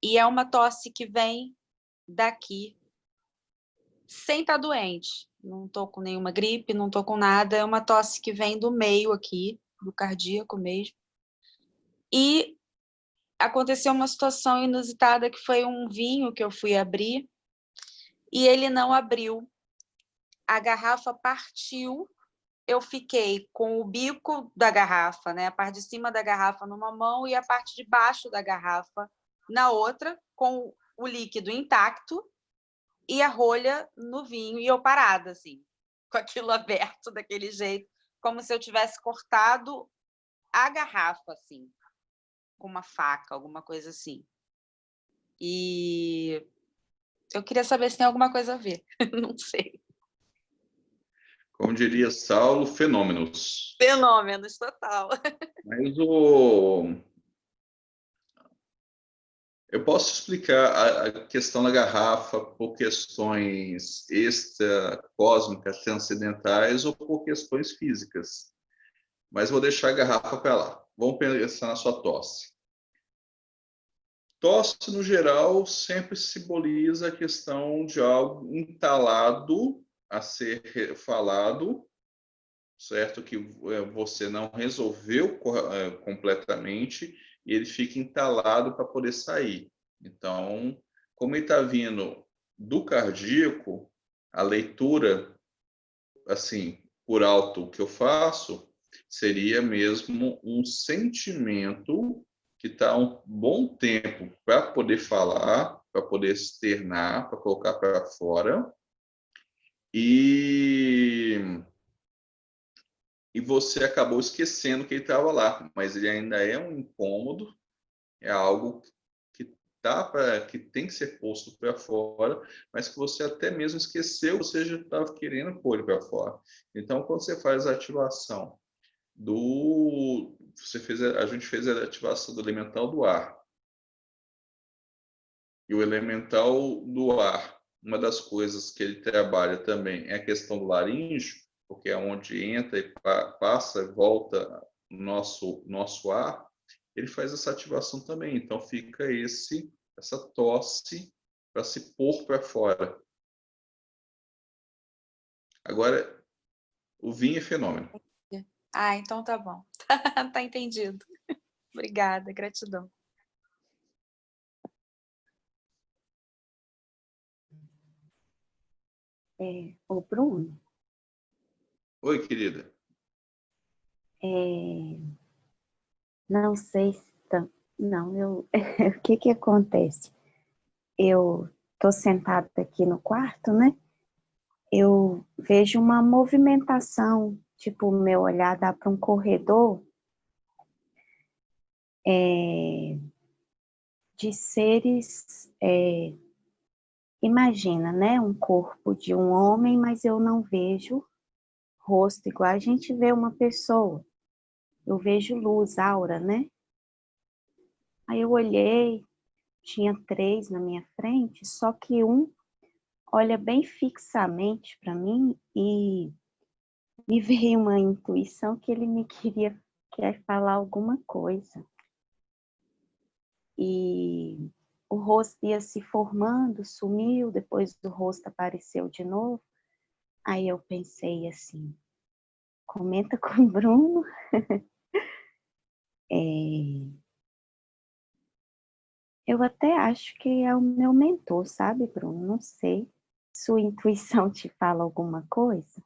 e é uma tosse que vem daqui, sem estar doente. Não estou com nenhuma gripe, não estou com nada, é uma tosse que vem do meio aqui, do cardíaco mesmo. E aconteceu uma situação inusitada, que foi um vinho que eu fui abrir, e ele não abriu. A garrafa partiu, eu fiquei com o bico da garrafa, né, a parte de cima da garrafa numa mão e a parte de baixo da garrafa na outra, com o líquido intacto e a rolha no vinho, e eu parada, assim, com aquilo aberto daquele jeito, como se eu tivesse cortado a garrafa, assim, com uma faca, alguma coisa assim. E eu queria saber se tem alguma coisa a ver. Não sei. Como diria Saulo, fenômenos. Fenômenos, total. Mas eu posso explicar a questão da garrafa por questões extracósmicas, transcendentais ou por questões físicas. Mas vou deixar a garrafa para lá. Vamos pensar na sua tosse. Tosse, no geral, sempre simboliza a questão de algo entalado a ser falado, certo? Que você não resolveu completamente e ele fica entalado para poder sair. Então, como ele está vindo do cardíaco, a leitura, assim, por alto que eu faço, seria mesmo um sentimento que está um bom tempo para poder falar, para poder externar, para colocar para fora. E você acabou esquecendo que ele estava lá, mas ele ainda é um incômodo, é algo que tem que ser posto para fora, mas que você até mesmo esqueceu, você já estava querendo pôr ele para fora. Então, quando você faz a ativação a gente fez a ativação do elemental do ar. E o elemental do ar, uma das coisas que ele trabalha também é a questão do laríngeo, porque é onde entra e passa e volta nosso ar, ele faz essa ativação também. Então fica essa tosse para se pôr para fora. Agora, o vinho é fenômeno. Ah, então tá bom. Tá entendido. Obrigada, gratidão. Ô, Bruno, Oi, querida. não sei se... Não, o que que acontece? Eu tô sentada aqui no quarto, né? Eu vejo uma movimentação, tipo, o meu olhar dá para um corredor de seres, imagina, né? Um corpo de um homem, mas eu não vejo rosto igual a gente vê uma pessoa. Eu vejo luz, aura, né? Aí eu olhei, tinha 3 na minha frente, só que um olha bem fixamente para mim e me veio uma intuição que ele me quer falar alguma coisa. E o rosto ia se formando, sumiu, depois o rosto apareceu de novo. Aí eu pensei assim, comenta com o Bruno. Eu até acho que é o meu mentor, sabe, Bruno? Não sei. Sua intuição te fala alguma coisa?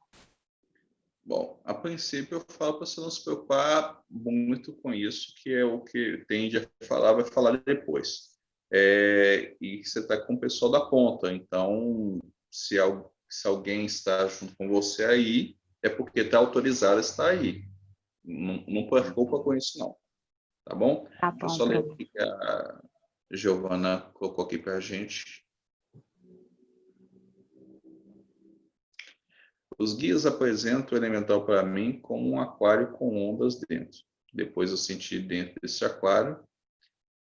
Bom, a princípio eu falo para você não se preocupar muito com isso, que é o que tende a falar, vai falar depois. E você está com o pessoal da ponta, então se alguém está junto com você aí, é porque está autorizado a estar aí. Não preocupa com isso, não. Tá bom? Tá Deixa eu bom, só ler Bruno. aqui que a Giovana colocou aqui para a gente. Os guias apresentam o elemental para mim como um aquário com ondas dentro. Depois eu senti dentro desse aquário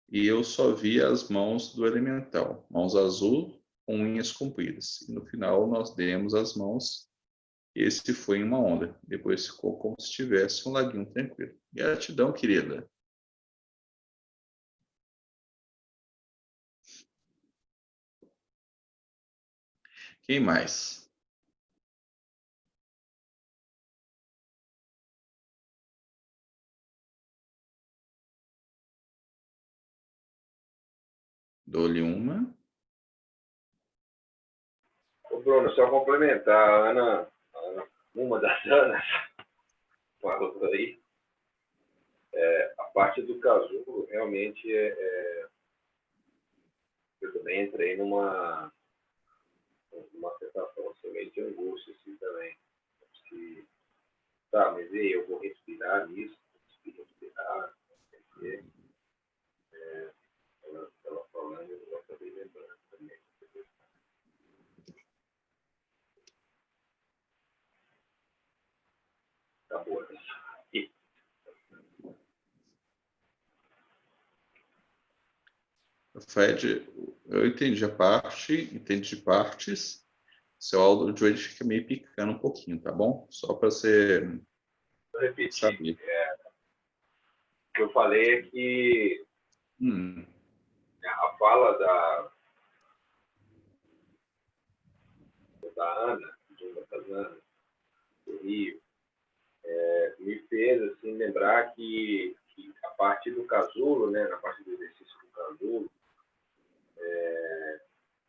e eu só vi as mãos do elemental, mãos azul com unhas compridas. E no final nós demos as mãos e esse foi em uma onda. Depois ficou como se tivesse um laguinho tranquilo. Gratidão, querida. Quem mais? Dou-lhe uma. Ô, Bruno, só complementar, a Ana, uma das Anas, falou aí, a parte do casulo, realmente, eu também entrei numa sensação assim, meio de angústia assim, também. Que, tá, mas e aí, eu vou respirar nisso, respirar, não sei o quê. Ela falando, eu acabei lembrando também. Acabou, né? Fred, eu entendi a parte, entendi partes. Seu áudio ele fica meio picando um pouquinho, tá bom? Só para você Vou repetir. saber. O que eu falei é que a fala da Ana, de uma das Anas, do Rio, me fez assim, lembrar que a parte do casulo, né, na parte do exercício do casulo,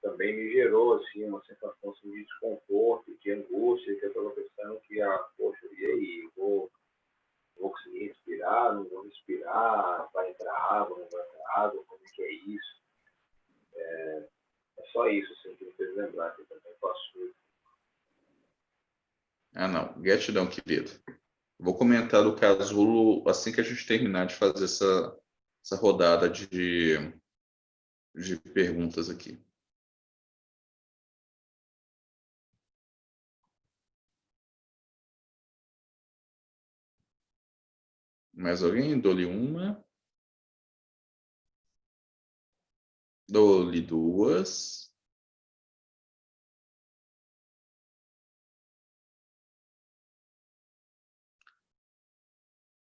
também me gerou assim, uma sensação assim, de desconforto, de angústia, que eu estava pensando que, poxa, e aí, vou conseguir respirar, não vou respirar, vai entrar água, não vai entrar água, como é que é isso? É só isso assim, que me fez lembrar, que eu também faço. Ah, não. Gratidão, querido. Vou comentar do casulo assim que a gente terminar de fazer essa rodada de perguntas aqui. Mais alguém? Dou-lhe uma. Dou-lhe duas.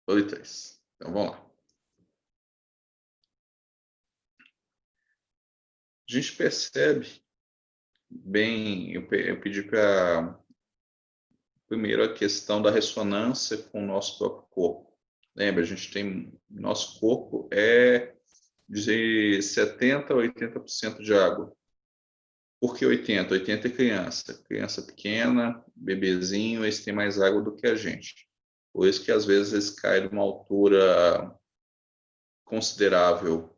Dou-lhe três. Então, vamos lá. A gente percebe bem, eu pedi para, primeiro, a questão da ressonância com o nosso próprio corpo. Lembra, a gente tem, nosso corpo é de 70% a 80% de água. Por que 80%? 80% é criança. Criança pequena, bebezinho, eles têm mais água do que a gente. Por isso que às vezes eles caem de uma altura considerável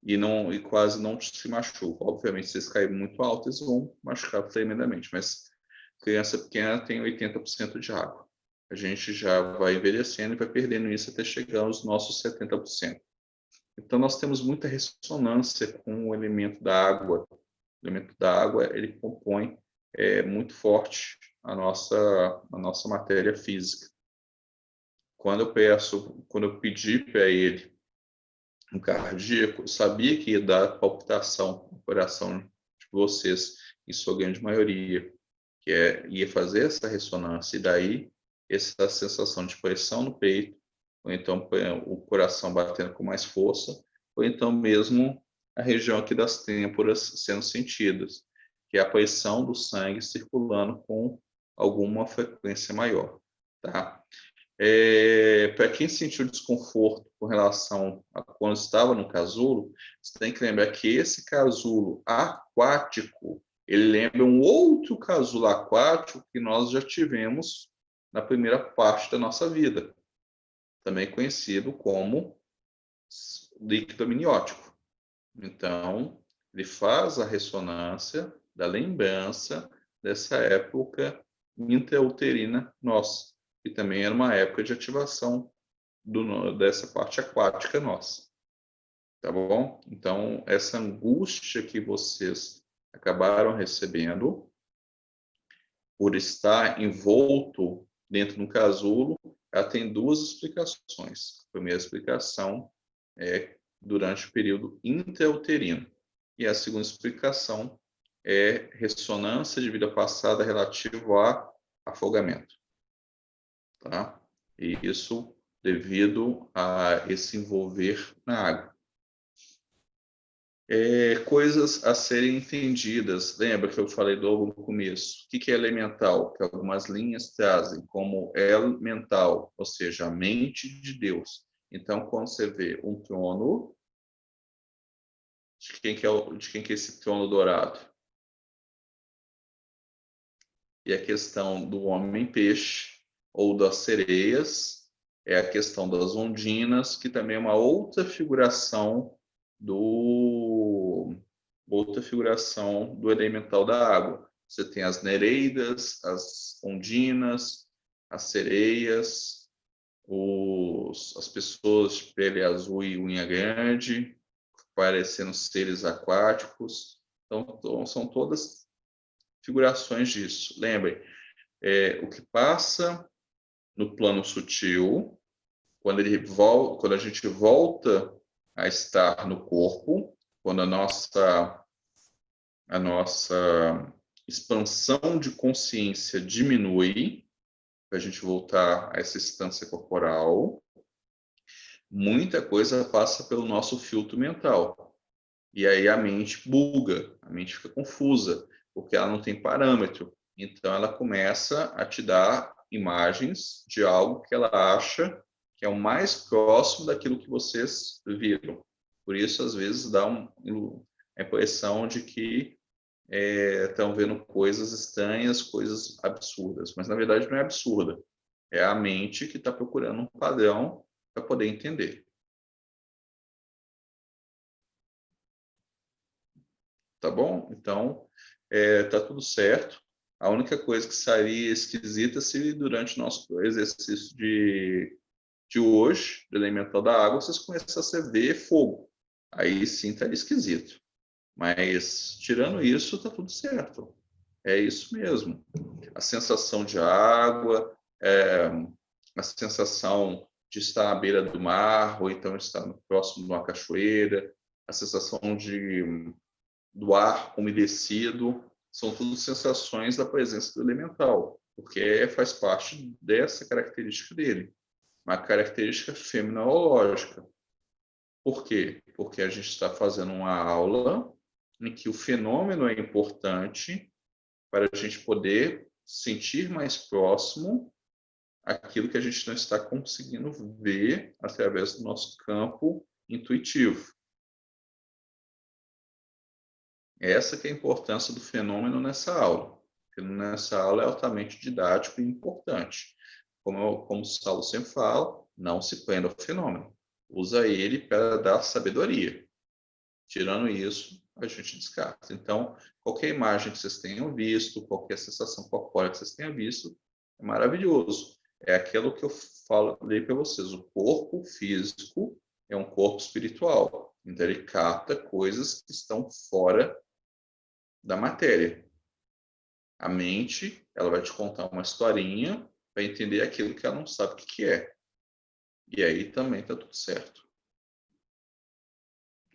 e quase não se machucam. Obviamente, se eles caírem muito alto, eles vão machucar tremendamente, mas criança pequena tem 80% de água. A gente já vai envelhecendo e vai perdendo isso até chegar aos nossos 70%. Então, nós temos muita ressonância com o elemento da água. O elemento da água, ele compõe muito forte a nossa matéria física. Quando eu pedi para ele um cardíaco, eu sabia que ia dar palpitação no coração de vocês, em sua grande maioria, ia fazer essa ressonância, e daí essa sensação de pressão no peito, ou então o coração batendo com mais força, ou então mesmo a região aqui das têmporas sendo sentidas, que é a pressão do sangue circulando com alguma frequência maior, tá? Para quem sentiu desconforto com relação a quando estava no casulo, você tem que lembrar que esse casulo aquático, ele lembra um outro casulo aquático que nós já tivemos na primeira parte da nossa vida, também conhecido como líquido amniótico. Então, ele faz a ressonância da lembrança dessa época intrauterina nossa, que também era uma época de ativação dessa parte aquática nossa. Tá bom? Então, essa angústia que vocês acabaram recebendo por estar envolto dentro de um casulo, ela tem duas explicações. A primeira explicação é durante o período intrauterino. E a segunda explicação é ressonância de vida passada relativo a afogamento. Tá? E isso devido a esse envolver na água. Coisas a serem entendidas. Lembra que eu falei logo no começo? O que é elemental? Que algumas linhas trazem como elemental, ou seja, a mente de Deus. Então, quando você vê um trono, de quem que é esse trono dourado? E a questão do homem-peixe, ou das sereias, é a questão das ondinas, que também é uma outra figuração do elemental da água. Você tem as nereidas, as ondinas, as sereias, as pessoas de pele azul e unha grande, parecendo seres aquáticos. Então são todas figurações disso. Lembrem, o que passa no plano sutil, quando a gente volta a estar no corpo, quando a nossa expansão de consciência diminui, para a gente voltar a essa instância corporal, muita coisa passa pelo nosso filtro mental. E aí a mente buga, a mente fica confusa, porque ela não tem parâmetro. Então ela começa a te dar imagens de algo que ela acha que é o mais próximo daquilo que vocês viram. Por isso, às vezes, dá a impressão de que estão vendo coisas estranhas, coisas absurdas. Mas, na verdade, não é absurda. É a mente que está procurando um padrão para poder entender. Tá bom? Então, tá tudo certo. A única coisa que seria esquisita se durante o nosso exercício de hoje, do elemental da água, vocês começassem a ver fogo. Aí sim estaria esquisito. Mas, tirando isso, está tudo certo. É isso mesmo. A sensação de água, a sensação de estar à beira do mar, ou então estar próximo de uma cachoeira, a sensação do ar umedecido, são tudo sensações da presença do elemental, porque faz parte dessa característica dele, uma característica fenomenológica. Por quê? Porque a gente está fazendo uma aula em que o fenômeno é importante para a gente poder sentir mais próximo aquilo que a gente não está conseguindo ver através do nosso campo intuitivo. Essa que é a importância do fenômeno nessa aula. O fenômeno nessa aula é altamente didático e importante. Como o Saulo sempre fala, não se prenda ao fenômeno. Usa ele para dar sabedoria. Tirando isso, a gente descarta. Então, qualquer imagem que vocês tenham visto, qualquer sensação corpórea que vocês tenham visto, é maravilhoso. É aquilo que eu falei para vocês. O corpo físico é um corpo espiritual. Então, ele capta coisas que estão fora da matéria. A mente, ela vai te contar uma historinha para entender aquilo que ela não sabe o que é. E aí também está tudo certo.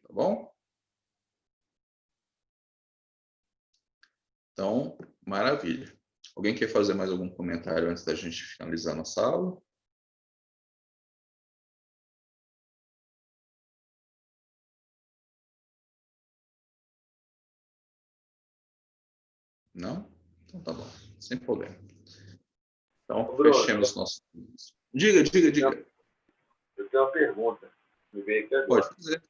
Tá bom? Então, maravilha. Alguém quer fazer mais algum comentário antes da gente finalizar nossa aula? Não? Então tá bom, sem problema. Então, fechemos nosso... Diga. Eu tenho uma pergunta. Me veio aqui agora. Pode fazer.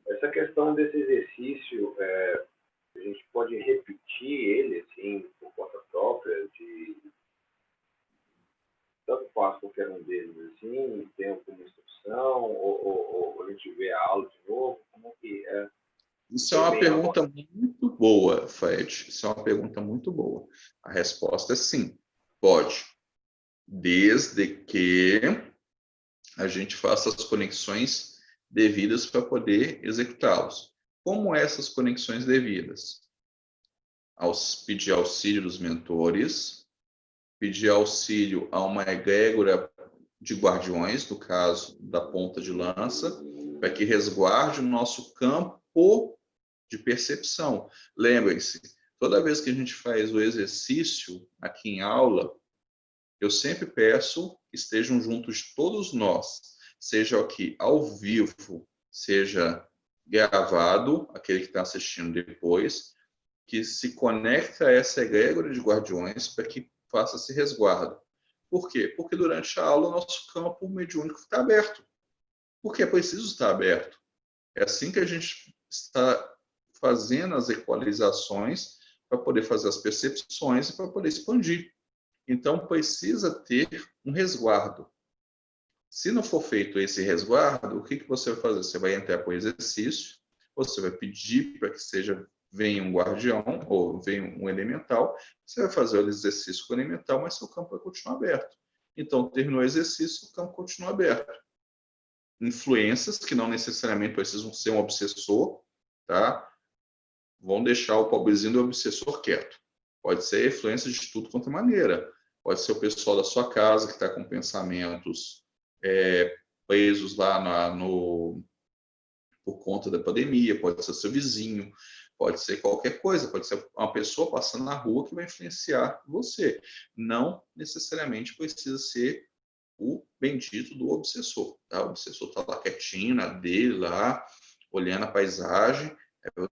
Essa questão desse exercício, a gente pode repetir ele, assim, por conta própria, tanto faz qualquer um deles, assim, tem alguma instrução, ou a gente vê a aula de novo, como que é? Isso é uma pergunta muito boa, Fred. Isso é uma pergunta muito boa. A resposta é sim, pode. Desde que a gente faça as conexões devidas para poder executá-los. Como essas conexões devidas? Pedir auxílio dos mentores, pedir auxílio a uma egrégora de guardiões, no caso da ponta de lança, para que resguarde o nosso campo de percepção. Lembrem-se, toda vez que a gente faz o exercício aqui em aula, eu sempre peço que estejam juntos todos nós, seja aqui ao vivo, seja gravado, aquele que está assistindo depois, que se conecta a essa egrégora de guardiões para que faça esse resguardo. Por quê? Porque durante a aula o nosso campo mediúnico está aberto. Porque é preciso estar aberto. É assim que a gente está fazendo as equalizações para poder fazer as percepções e para poder expandir. Então, precisa ter um resguardo. Se não for feito esse resguardo, o que você vai fazer? Você vai entrar para o exercício, você vai pedir para que venha um guardião ou venha um elemental, você vai fazer o exercício com o elemental, mas seu campo vai continuar aberto. Então, terminou o exercício, o campo continua aberto. Influências que não necessariamente precisam ser um obsessor, tá? Vão deixar o pobrezinho do obsessor quieto. Pode ser influência de tudo quanto é maneira. Pode ser o pessoal da sua casa que está com pensamentos presos lá por conta da pandemia, pode ser seu vizinho, pode ser qualquer coisa, pode ser uma pessoa passando na rua que vai influenciar você. Não necessariamente precisa ser o bendito do obsessor. Tá? O obsessor está lá quietinho, na dele, lá, olhando a paisagem,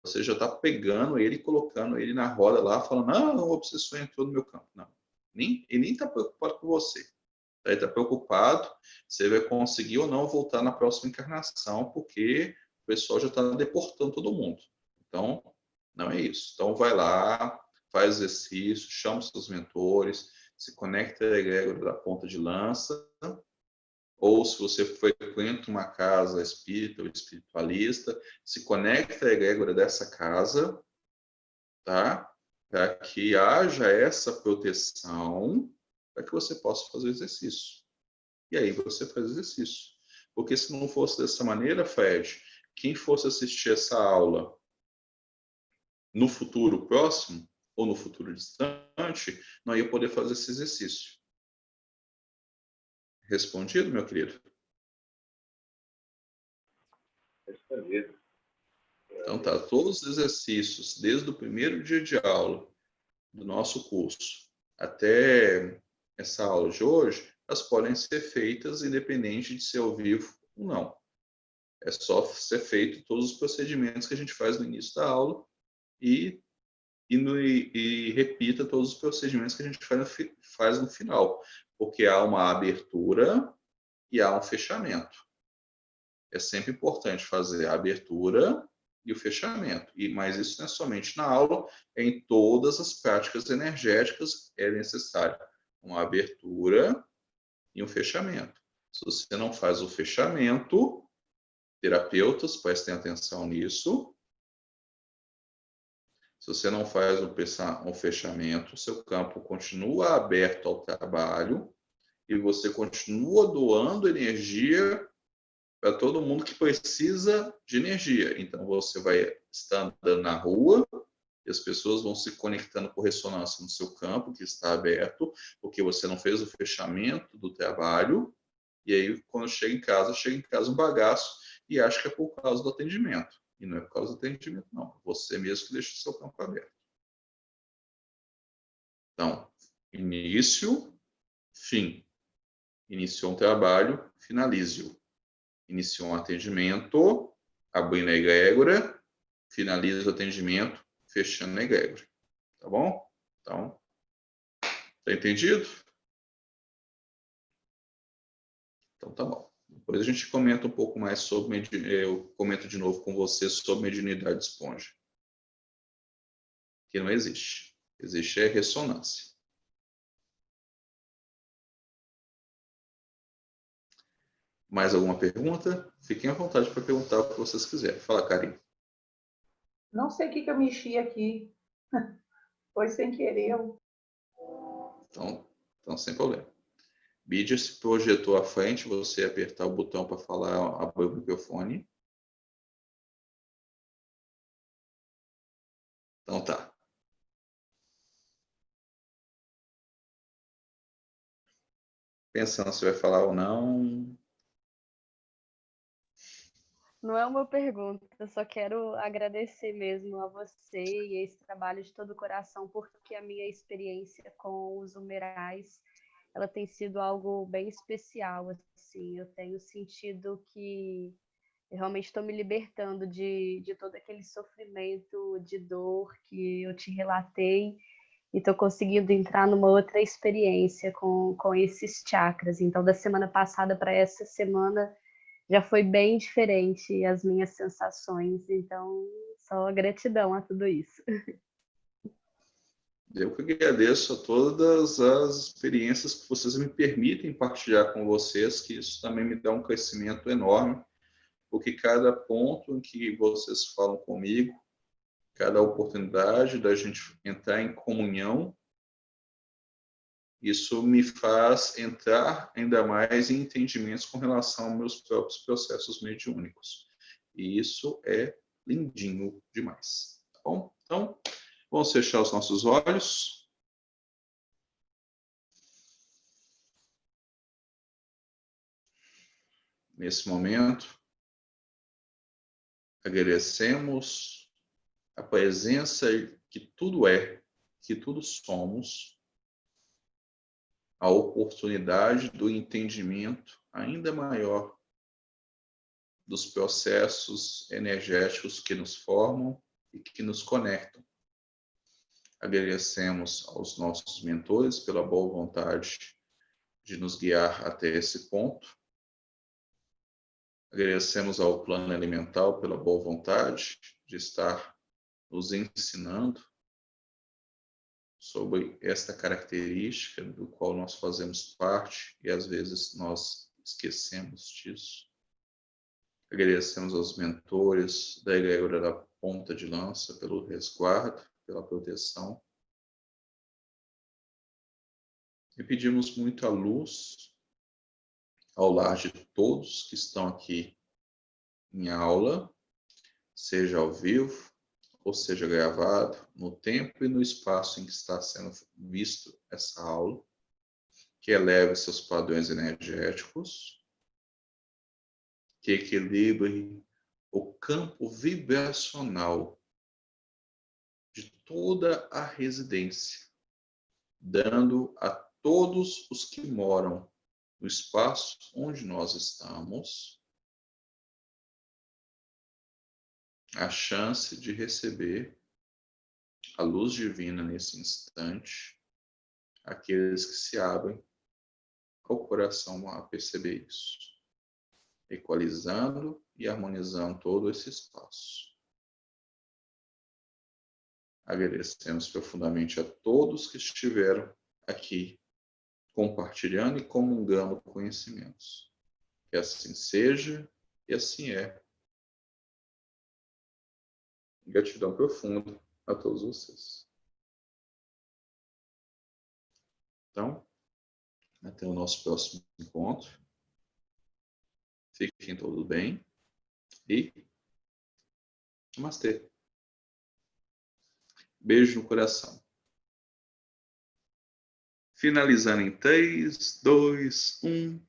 você já está pegando ele e colocando ele na roda lá, falando, o obsessor entrou no meu campo. Não, ele nem está preocupado com você. Ele está preocupado se ele vai conseguir ou não voltar na próxima encarnação, porque o pessoal já está deportando todo mundo. Então, não é isso. Então, vai lá, faz exercício, chama os seus mentores, se conecta à egrégora da ponta de lança, ou se você frequenta uma casa espírita ou espiritualista, se conecta à egrégora dessa casa, tá? Para que haja essa proteção, para que você possa fazer o exercício. E aí você faz o exercício. Porque se não fosse dessa maneira, Fred, quem fosse assistir essa aula no futuro próximo, ou no futuro distante, não ia poder fazer esse exercício. Respondido, meu querido? Respondido. Então tá, todos os exercícios, desde o primeiro dia de aula do nosso curso até essa aula de hoje, elas podem ser feitas independente de ser ao vivo ou não. É só ser feito todos os procedimentos que a gente faz no início da aula e e repita todos os procedimentos que a gente faz no final, porque há uma abertura e há um fechamento. É sempre importante fazer a abertura e o fechamento. Mas isso não é somente na aula, é em todas as práticas energéticas é necessário uma abertura e um fechamento. Se você não faz o fechamento, terapeutas, prestem atenção nisso. Se você não faz um fechamento, seu campo continua aberto ao trabalho e você continua doando energia para todo mundo que precisa de energia. Então, você vai estar andando na rua e as pessoas vão se conectando por ressonância no seu campo, que está aberto, porque você não fez o fechamento do trabalho. E aí, quando chega em casa um bagaço e acha que é por causa do atendimento. E não é por causa do atendimento, não. Você mesmo que deixa o seu campo aberto. Então, início, fim. Iniciou um trabalho, finalize-o. Iniciou um atendimento, abrindo a egrégora, finaliza o atendimento, fechando a egrégora. Tá bom? Então, tá entendido? Então tá bom. Depois a gente comenta um pouco mais sobre, eu comento de novo com você sobre mediunidade de esponja. Que não existe. Existe é ressonância. Mais alguma pergunta? Fiquem à vontade para perguntar o que vocês quiserem. Fala, Karim. Não sei o que eu mexi aqui. Foi sem querer. Então, sem problema. Vídeo se projetou à frente, você apertar o botão para falar, abrir o microfone. Então tá. Pensando se vai falar ou não. Não é uma pergunta, eu só quero agradecer mesmo a você e a esse trabalho de todo o coração, porque a minha experiência com os humerais, ela tem sido algo bem especial, assim, eu tenho sentido que eu realmente estou me libertando de todo aquele sofrimento, de dor que eu te relatei, e estou conseguindo entrar numa outra experiência com esses chakras. Então, da semana passada para essa semana, já foi bem diferente as minhas sensações, então só gratidão a tudo isso. Eu que agradeço a todas as experiências que vocês me permitem partilhar com vocês, que isso também me dá um crescimento enorme, porque cada ponto em que vocês falam comigo, cada oportunidade da gente entrar em comunhão, isso me faz entrar ainda mais em entendimentos com relação aos meus próprios processos mediúnicos. E isso é lindinho demais. Tá bom? Então, vamos fechar os nossos olhos. Nesse momento, agradecemos a presença que tudo é, que tudo somos, a oportunidade do entendimento ainda maior dos processos energéticos que nos formam e que nos conectam. Agradecemos aos nossos mentores pela boa vontade de nos guiar até esse ponto. Agradecemos ao plano elemental pela boa vontade de estar nos ensinando sobre esta característica do qual nós fazemos parte e às vezes nós esquecemos disso. Agradecemos aos mentores da egrégora da ponta de lança pelo resguardo, pela proteção. E pedimos muita luz ao lar de todos que estão aqui em aula, seja ao vivo, ou seja gravado, no tempo e no espaço em que está sendo visto essa aula, que eleve seus padrões energéticos, que equilibre o campo vibracional de toda a residência, dando a todos os que moram no espaço onde nós estamos a chance de receber a luz divina nesse instante aqueles que se abrem ao coração a perceber isso, equalizando e harmonizando todo esse espaço. Agradecemos profundamente a todos que estiveram aqui, compartilhando e comungando conhecimentos. Que assim seja e assim é. Gratidão profunda a todos vocês. Então, até o nosso próximo encontro. Fiquem todos bem e namastê. Beijo no coração. Finalizando em 3, 2, 1.